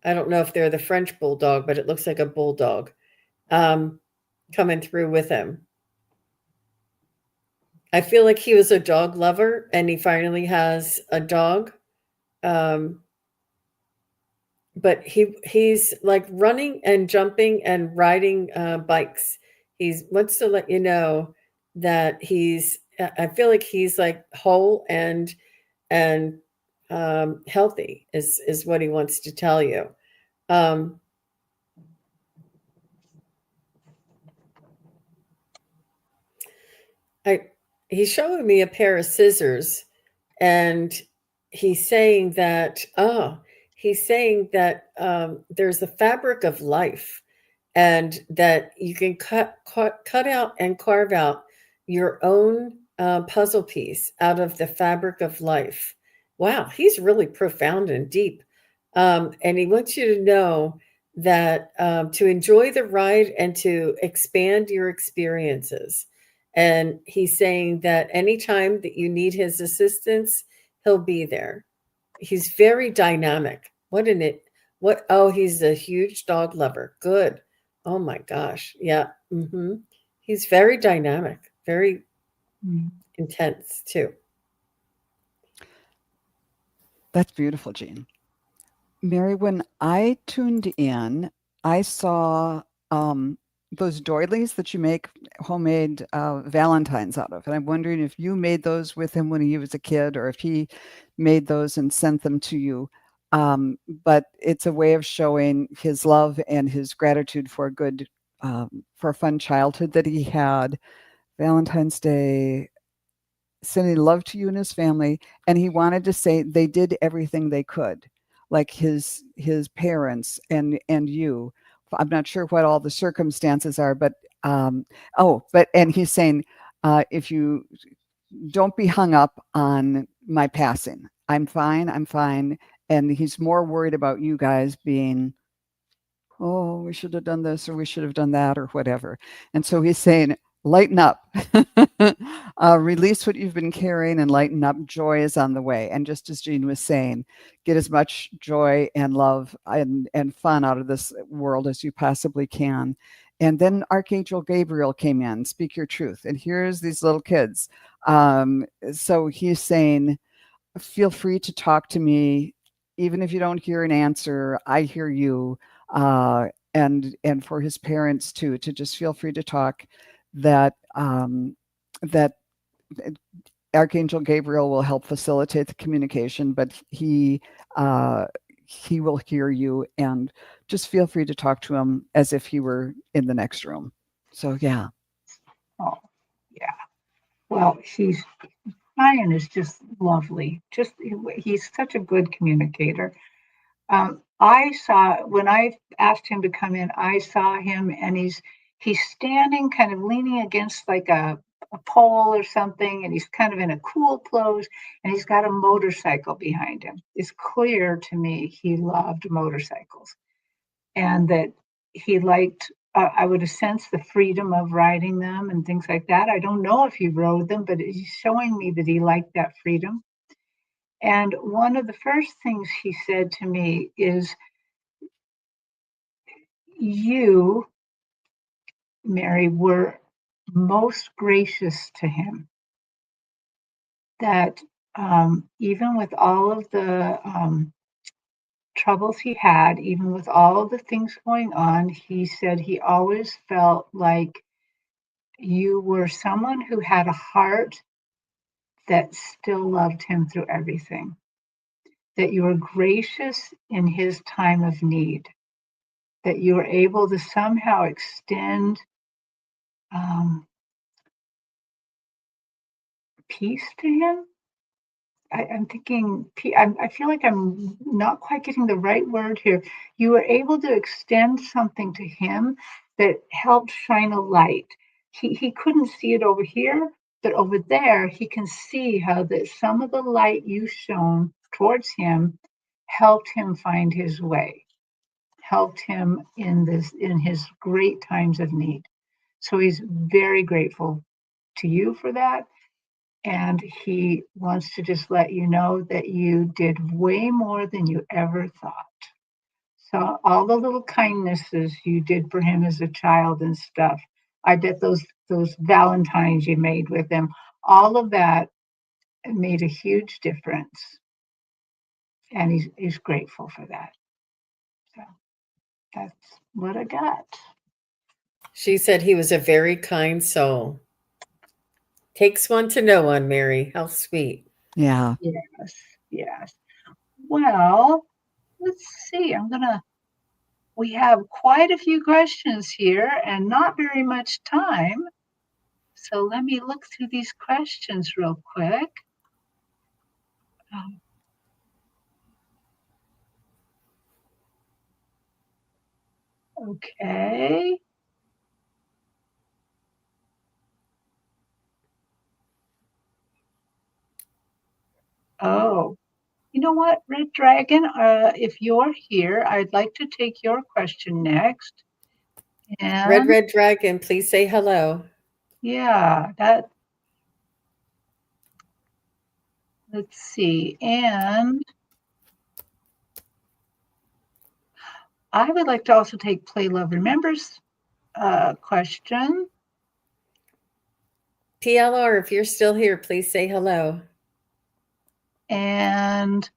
I don't know if they're the French bulldog, but it looks like a bulldog coming through with him. I feel like he was a dog lover and he finally has a dog. Um, but he's like running and jumping and riding bikes. He wants to let you know that I feel like he's like whole and healthy is what he wants to tell you. Um, I he's showing me a pair of scissors and he's saying that there's the fabric of life and that you can cut out and carve out your own puzzle piece out of the fabric of life. Wow, he's really profound and deep. And he wants you to know that to enjoy the ride and to expand your experiences. And he's saying that anytime that you need his assistance, he'll be there. He's very dynamic. Oh, he's a huge dog lover. Good. Oh my gosh. Yeah. He's very dynamic, very intense too. That's beautiful, Jean. Mary, when I tuned in, I saw those doilies that you make homemade valentines out of. And I'm wondering if you made those with him when he was a kid, or if he made those and sent them to you. But it's a way of showing his love and his gratitude for for a fun childhood that he had. Valentine's Day, sending love to you and his family, and he wanted to say they did everything they could, like his parents and you. I'm not sure what all the circumstances are, but and he's saying, if you don't be hung up on my passing, I'm fine, I'm fine. And he's more worried about you guys being, oh, we should have done this or we should have done that or whatever. And so he's saying, lighten up, release what you've been carrying and lighten up. Joy is on the way. And just as Jean was saying, get as much joy and love and fun out of this world as you possibly can. And then Archangel Gabriel came in, speak your truth. And here's these little kids. So he's saying, feel free to talk to me. Even if you don't hear an answer, I hear you. And for his parents too, to just feel free to talk. That that Archangel Gabriel will help facilitate the communication, but he will hear you, and just feel free to talk to him as if he were in the next room. So yeah. Oh, yeah. Well, Ryan is just lovely. He's such a good communicator. I saw, when I asked him to come in, I saw him, and he's standing kind of leaning against like a pole or something, and he's kind of in a cool pose, and he's got a motorcycle behind him. It's clear to me he loved motorcycles, and that he liked, I would have sensed the freedom of riding them and things like that. I don't know if he rode them, but he's showing me that he liked that freedom. And one of the first things he said to me is, you, Mary, were most gracious to him. That even with all of the troubles he had, even with all of the things going on, he said he always felt like you were someone who had a heart that still loved him through everything. That you were gracious in his time of need. That you were able to somehow extend peace to him. I'm thinking, I feel like I'm not quite getting the right word here. You were able to extend something to him that helped shine a light. He couldn't see it over here, but over there, he can see how that some of the light you shone towards him helped him find his way, helped him in his great times of need. So he's very grateful to you for that. And he wants to just let you know that you did way more than you ever thought. So all the little kindnesses you did for him as a child and stuff, I bet those Valentines you made with him, all of that made a huge difference. And he's grateful for that. So that's what I got. She said he was a very kind soul. Takes one to know one, Mary. How sweet. Yeah. Yes. Well, let's see. We have quite a few questions here and not very much time. So let me look through these questions real quick. Okay. Oh, you know what, Red Dragon, if you're here, I'd like to take your question next. And Red Dragon, please say hello. yeah, let's see. And I would like to also take Play Love Remembers question. TLR, if you're still here, please say hello. And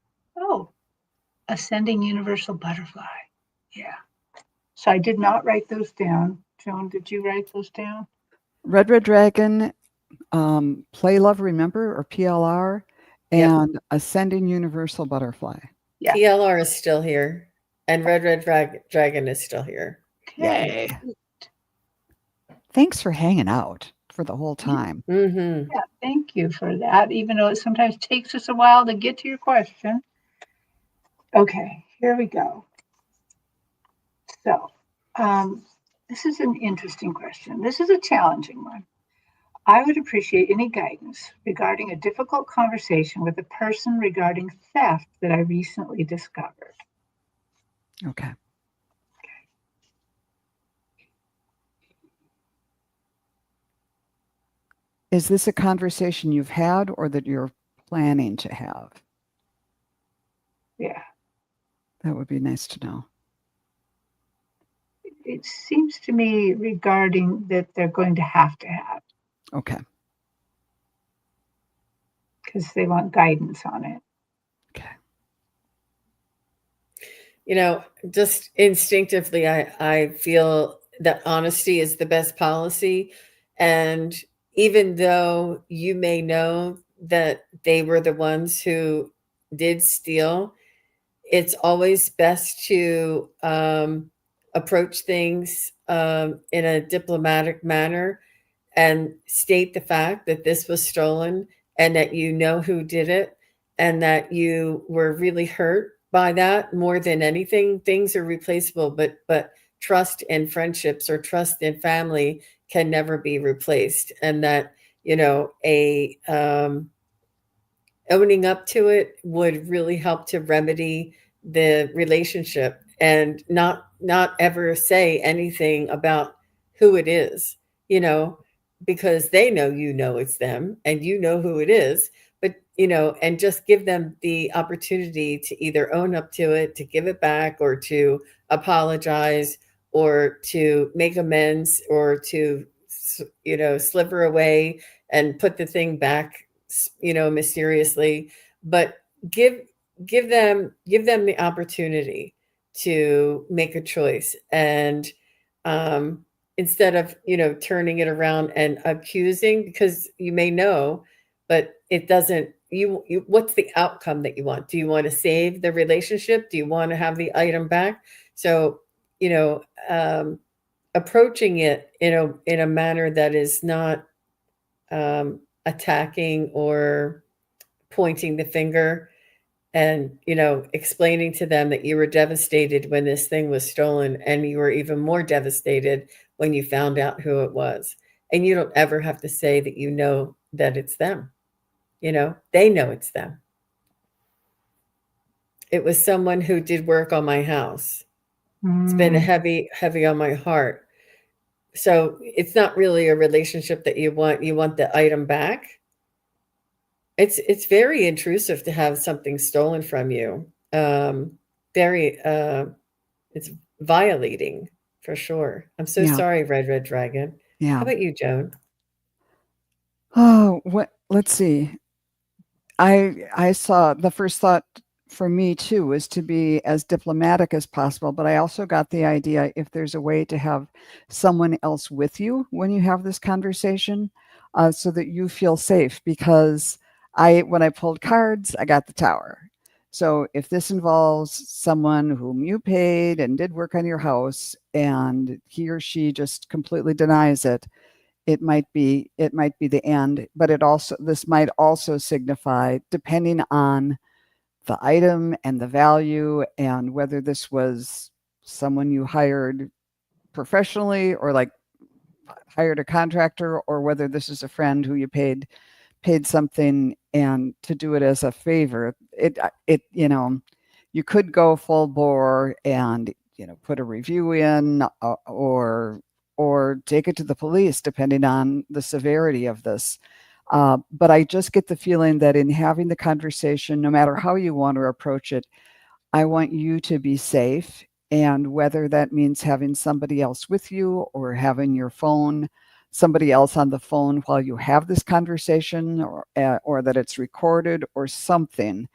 Ascending Universal Butterfly. Yeah. So I did not write those down. Joan, did you write those down? Red Red Dragon, Play Love Remember or PLR, Yep. and Ascending Universal Butterfly. Yeah. PLR is still here, and Red Dragon is still here. Okay. Yay. Thanks for hanging out for the whole time. Mm-hmm. Yeah, thank you for that, even though it sometimes takes us a while to get to your question. Okay, here we go. So, this is an interesting question. This is a challenging one. I would appreciate any guidance regarding a difficult conversation with a person regarding theft that I recently discovered. Okay. Is this a conversation you've had or that you're planning to have? Yeah, That would be nice to know. it seems to me regarding that they're going to have, Okay. because they want guidance on it. Okay. You know, just instinctively, I feel that honesty is the best policy. And even though you may know that they were the ones who did steal, it's always best to approach things in a diplomatic manner and state the fact that this was stolen and that you know who did it and that you were really hurt by that more than anything. Things are replaceable, but trust in friendships or trust in family can never be replaced. And that, you know, a owning up to it would really help to remedy the relationship and not ever say anything about who it is, you know, because they know, you know, it's them and you know who it is, but you know, and just give them the opportunity to either own up to it, to give it back, or to apologize, or to make amends, or to, you know, sliver away and put the thing back, you know, mysteriously. But give give them the opportunity to make a choice. And instead of, you know, turning it around and accusing, because you may know, but it doesn't, you what's the outcome that you want? Do you want to save the relationship? Do you want to have the item back? So, you know, approaching it in a manner that is not attacking or pointing the finger, and, you know, explaining to them that you were devastated when this thing was stolen, and you were even more devastated when you found out who it was. And you don't ever have to say that you know that it's them. You know, they know it's them. It was someone who did work on my house. It's been a heavy on my heart. So it's not really a relationship that you want. You want the item back. It's very intrusive to have something stolen from you. Very it's violating for sure. I'm so Yeah. sorry, Red Dragon. Yeah. How about you, Joan? Oh, what? Let's see. I saw the first thought for me too was to be as diplomatic as possible, but I also got the idea if there's a way to have someone else with you when you have this conversation, so that you feel safe. Because when I pulled cards, I got the tower. So if this involves someone whom you paid and did work on your house, and he or she just completely denies it, it might be the end. But this might also signify, depending on the item and the value, and whether this was someone you hired professionally or like hired a contractor, or whether this is a friend who you paid something and to do it as a favor. It you could go full bore and put a review in, or take it to the police, depending on the severity of this. But I just get the feeling that in having the conversation, no matter how you want to approach it, I want you to be safe. And whether that means having somebody else with you, or having somebody else on the phone while you have this conversation, or that it's recorded or something,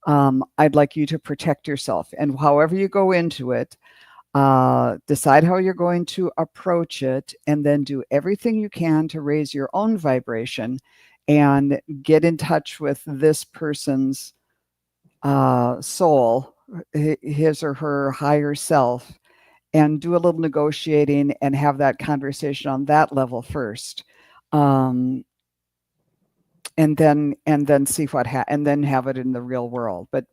I'd like you to protect yourself. And however you go into it, Decide how you're going to approach it, and then do everything you can to raise your own vibration and get in touch with this person's soul, his or her higher self, and do a little negotiating and have that conversation on that level first. And then see what and then have it in the real world. But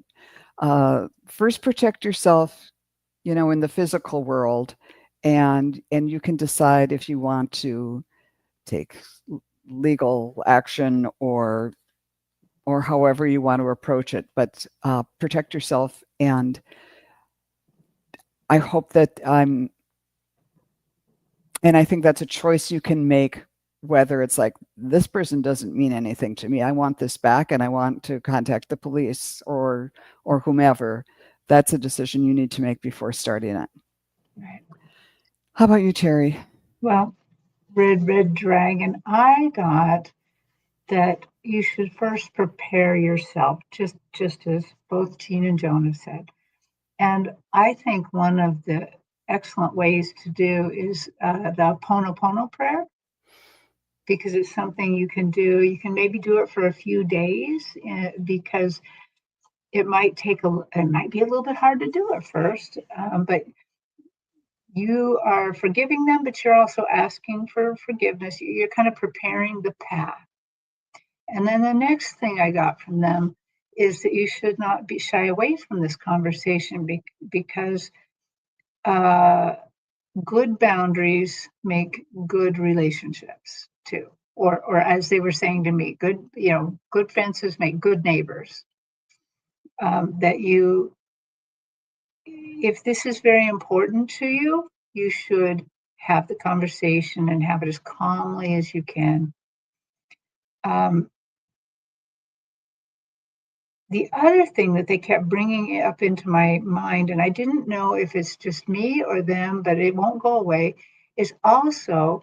first protect yourself, in the physical world, and you can decide if you want to take legal action or however you want to approach it. But protect yourself, and I hope that and I think that's a choice you can make, whether it's like, this person doesn't mean anything to me, I want this back, and I want to contact the police or whomever. That's a decision you need to make before starting it. Right. How about you, Terri? Well, Red Dragon, I got that you should first prepare yourself, just as both Jean and Joan have said. And I think one of the excellent ways to do is the Ponopono prayer, because it's something you can do. You can maybe do it for a few days, because it might be a little bit hard to do at first, but you are forgiving them, but you're also asking for forgiveness. You're kind of preparing the path. And then the next thing I got from them is that you should not be shy away from this conversation, because good boundaries make good relationships too. Or as they were saying to me, good fences make good neighbors. If this is very important to you, you should have the conversation and have it as calmly as you can. The other thing that they kept bringing up into my mind, and I didn't know if it's just me or them, but it won't go away, is also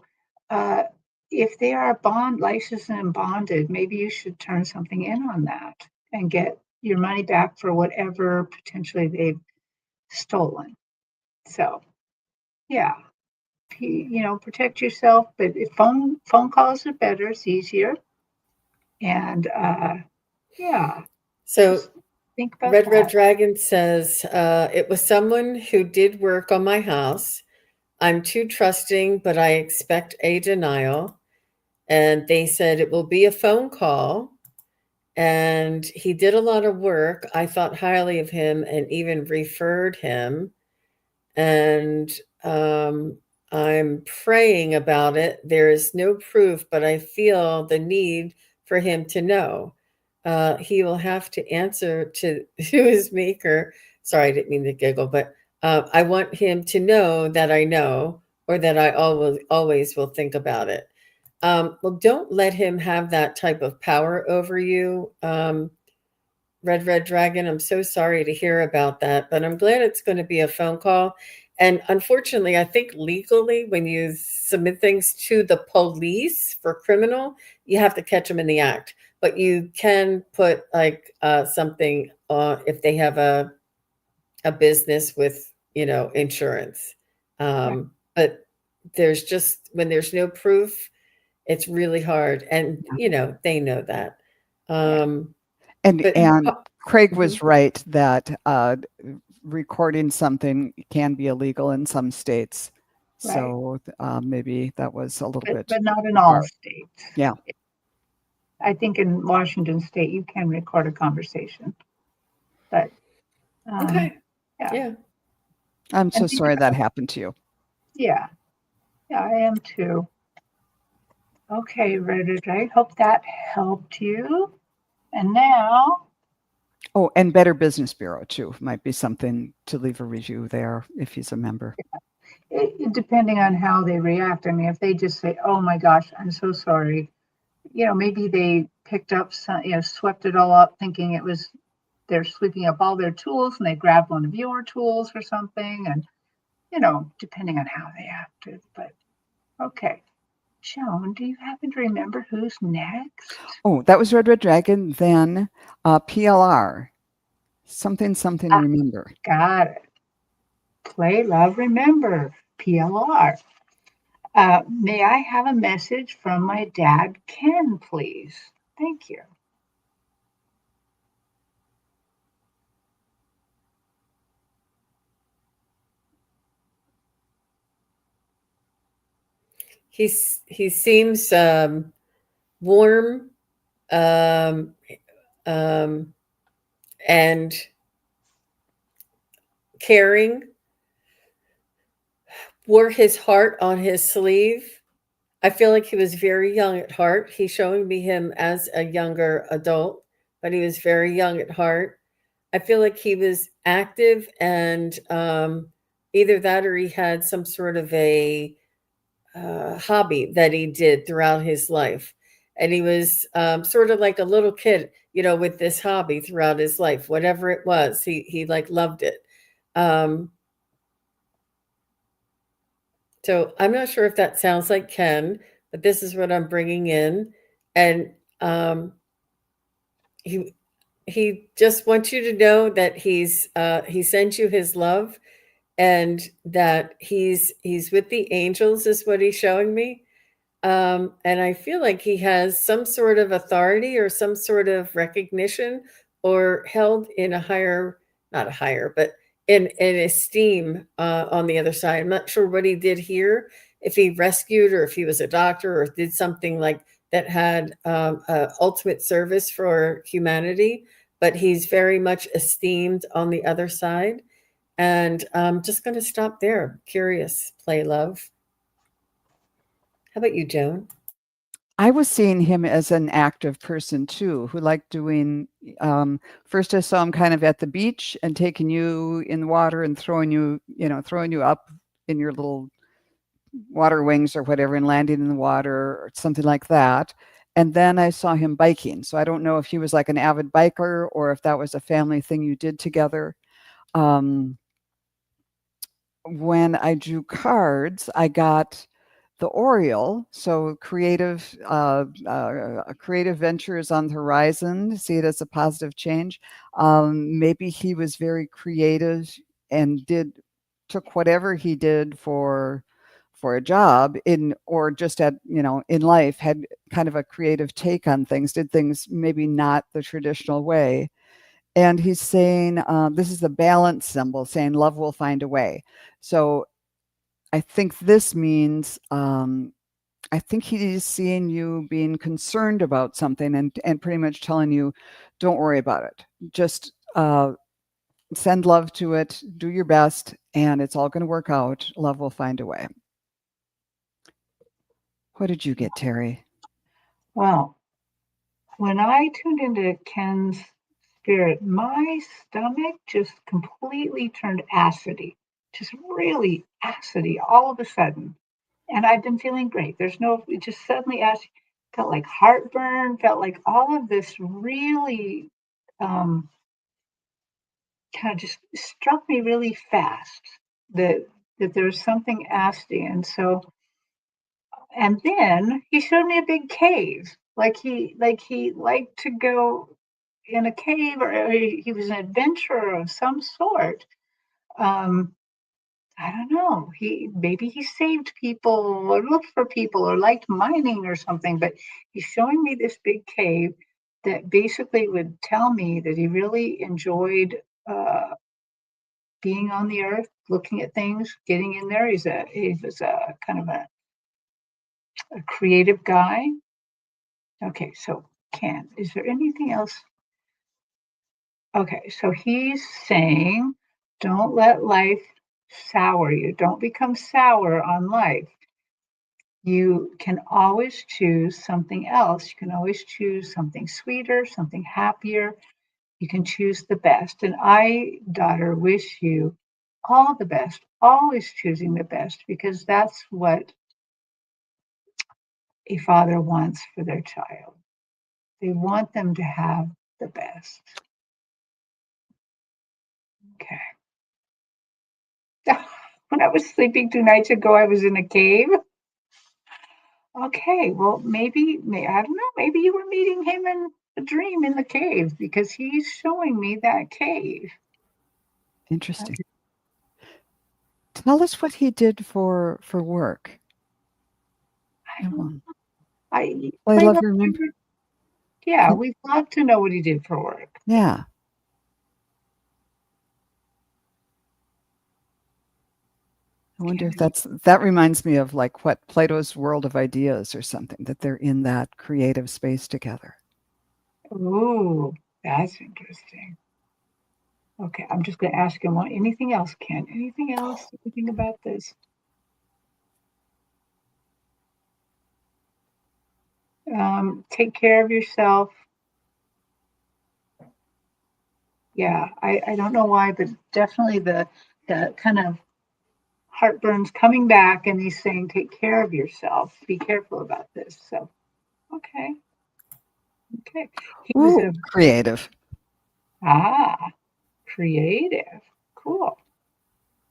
if they are licensed and bonded, maybe you should turn something in on that and get your money back for whatever potentially they've stolen. So, yeah, protect yourself. But if phone calls are better, it's easier, and yeah. So Think about Red that. Dragon says, it was someone who did work on my house. I'm too trusting, but I expect a denial. And they said it will be a phone call. And he did a lot of work. I thought highly of him and even referred him. And I'm praying about it. There is no proof, but I feel the need for him to know. He will have to answer to his maker. Sorry, I didn't mean to giggle, but I want him to know that I know, or that I always will think about it. Well, don't let him have that type of power over you. Red Dragon, I'm so sorry to hear about that, but I'm glad it's going to be a phone call. And unfortunately, I think legally, when you submit things to the police for criminal, you have to catch them in the act. But you can put like something if they have a business with, insurance. But when there's no proof, it's really hard. And, they know that. And Craig Mhm. was right that recording something can be illegal in some states. Right. So maybe that was a little bit. But not in all states. Yeah. I think in Washington State you can record a conversation. But Okay. yeah. Yeah. I'm so sorry that happened to you. Yeah. Yeah, I am too. Okay, Reddit, I hope that helped you. And now. Oh, and Better Business Bureau too might be something to leave a review there if he's a member. Depending on how they react. I mean, if they just say, "Oh my gosh, I'm so sorry," maybe they picked up some, swept it all up, thinking they're sweeping up all their tools, and they grabbed one of your tools or something, and depending on how they acted. But okay, Joan, do you happen to remember who's next? Oh, that was Red Dragon. Then PLR, something remember. Got it. Play, love, remember, PLR. May I have a message from my dad, Ken, please? Thank you. He seems warm, um, and caring. Wore his heart on his sleeve. I feel like he was very young at heart. He's showing me him as a younger adult, but he was very young at heart. I feel like he was active, and either that or he had some sort of a hobby that he did throughout his life. And he was sort of like a little kid, with this hobby throughout his life. Whatever it was, he like loved it. So I'm not sure if that sounds like Ken, but this is what I'm bringing in. And he just wants you to know that he sends you his love, and that he's with the angels is what he's showing me. And I feel like he has some sort of authority or some sort of recognition, or held in a higher, not a higher, but in esteem on the other side. I'm not sure what he did here, if he rescued or if he was a doctor or did something like that had ultimate service for humanity, but he's very much esteemed on the other side. And I'm just going to stop there. Curious, play love. How about you, Joan? I was seeing him as an active person too, who liked doing. First, I saw him kind of at the beach and taking you in the water and throwing you up in your little water wings or whatever and landing in the water or something like that. And then I saw him biking. So I don't know if he was like an avid biker or if that was a family thing you did together. When I drew cards, I got the Oriole, so creative ventures on the horizon. See it as a positive change. Maybe he was very creative and took whatever he did for a job or just in life, had kind of a creative take on things, did things maybe not the traditional way. And he's saying, this is the balance symbol, saying love will find a way. So I think this means, I think he's seeing you being concerned about something and pretty much telling you, don't worry about it. Just send love to it, do your best, and it's all going to work out. Love will find a way. What did you get, Terri? Well, when I tuned into Ken's spirit, my stomach just completely turned acidy, just really acidy all of a sudden. And I've been feeling great. It just suddenly felt like heartburn, felt like all of this really um, kind of just struck me really fast that there was something acidy. And then he showed me a big cave, like he liked to go in a cave, or he was an adventurer of some sort. Um, I don't know. Maybe he saved people or looked for people or liked mining or something, but he's showing me this big cave that basically would tell me that he really enjoyed being on the earth, looking at things, getting in there. He was a kind of a creative guy. Okay, so Ken, is there anything else? Okay, so he's saying, don't let life sour you. Don't become sour on life. You can always choose something else. You can always choose something sweeter, something happier. You can choose the best. And I, daughter, wish you all the best, always choosing the best, because that's what a father wants for their child. They want them to have the best. Okay. When I was sleeping 2 nights ago, I was in a cave. Okay, well, I don't know, maybe you were meeting him in a dream in the cave, because he's showing me that cave. Interesting. Tell us what he did for work. I love your remember. Yeah, we'd love to know what he did for work. Yeah. I wonder if that reminds me of like what Plato's World of Ideas or something, that they're in that creative space together. Ooh, that's interesting. Okay, I'm just going to ask him anything else, Ken? Anything else? Anything about this? Take care of yourself. Yeah, I don't know why, but definitely the kind of heartburn's coming back, and he's saying, take care of yourself. Be careful about this. So, okay. He was creative. Creative. Cool.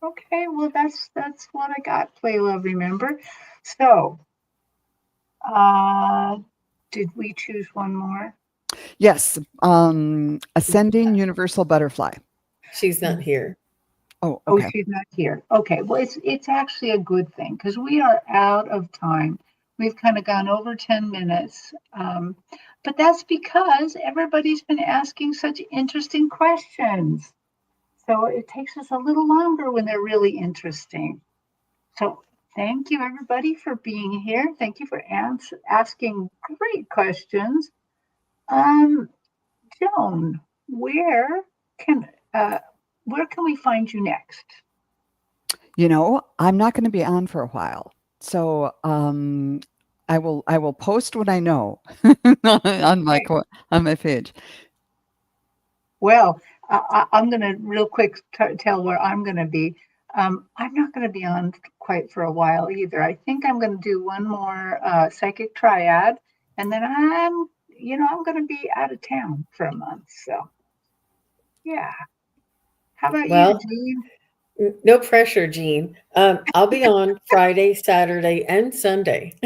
Okay, well that's what I got. Play, love, remember. So, did we choose one more? Yes. Ascending Universal Butterfly. She's not here. Oh, Oh, okay. she's not here. Okay, well it's actually a good thing because we are out of time. We've kind of gone over 10 minutes. But that's because everybody's been asking such interesting questions. So it takes us a little longer when they're really interesting. So thank you, everybody, for being here. Thank you for asking great questions. Joan, can we find you next? I'm not going to be on for a while, so I will post what I know on my page. Well, I'm going to real quick tell where I'm going to be. I'm not going to be on quite for a while either. I think I'm going to do one more psychic triad, and then I'm going to be out of town for a month. So, yeah. How about you, Jean? No pressure, Jean. I'll be on Friday, Saturday, and Sunday.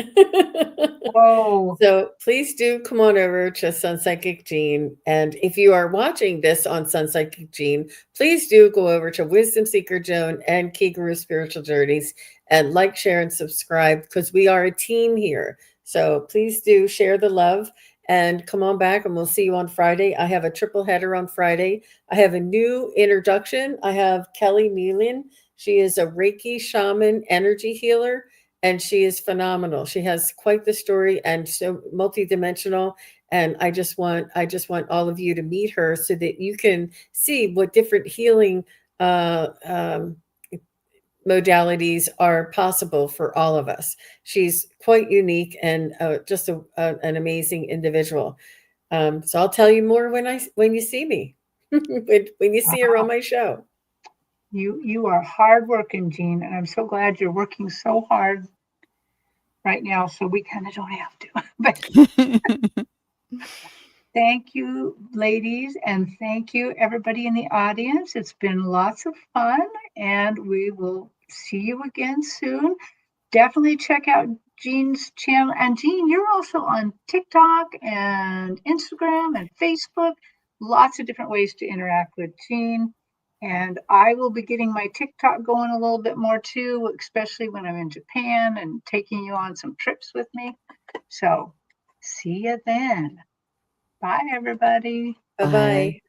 Whoa. So please do come on over to SunPsychic Jean. And if you are watching this on SunPsychic Jean, please do go over to Wisdom Seeker Joan and Kigaru Spiritual Journeys and like, share, and subscribe because we are a team here. So please do share the love and come on back and we'll see you on Friday. I have a triple header on Friday. I have a new introduction. I have Kelly Nealon. She is a Reiki shaman energy healer. And she is phenomenal. She has quite the story and so multidimensional. And I just want all of you to meet her so that you can see what different healing modalities are possible for all of us. She's quite unique and just an amazing individual. So I'll tell you more when you see me, when you see her on my show. You are hardworking, Jean, and I'm so glad you're working so hard right now. So we kind of don't have to. But thank you, ladies, and thank you, everybody in the audience. It's been lots of fun, and we will see you again soon. Definitely check out Jean's channel. And Jean, you're also on TikTok and Instagram and Facebook. Lots of different ways to interact with Jean. And I will be getting my TikTok going a little bit more too, especially when I'm in Japan and taking you on some trips with me. So see you then. Bye, everybody. Bye-bye.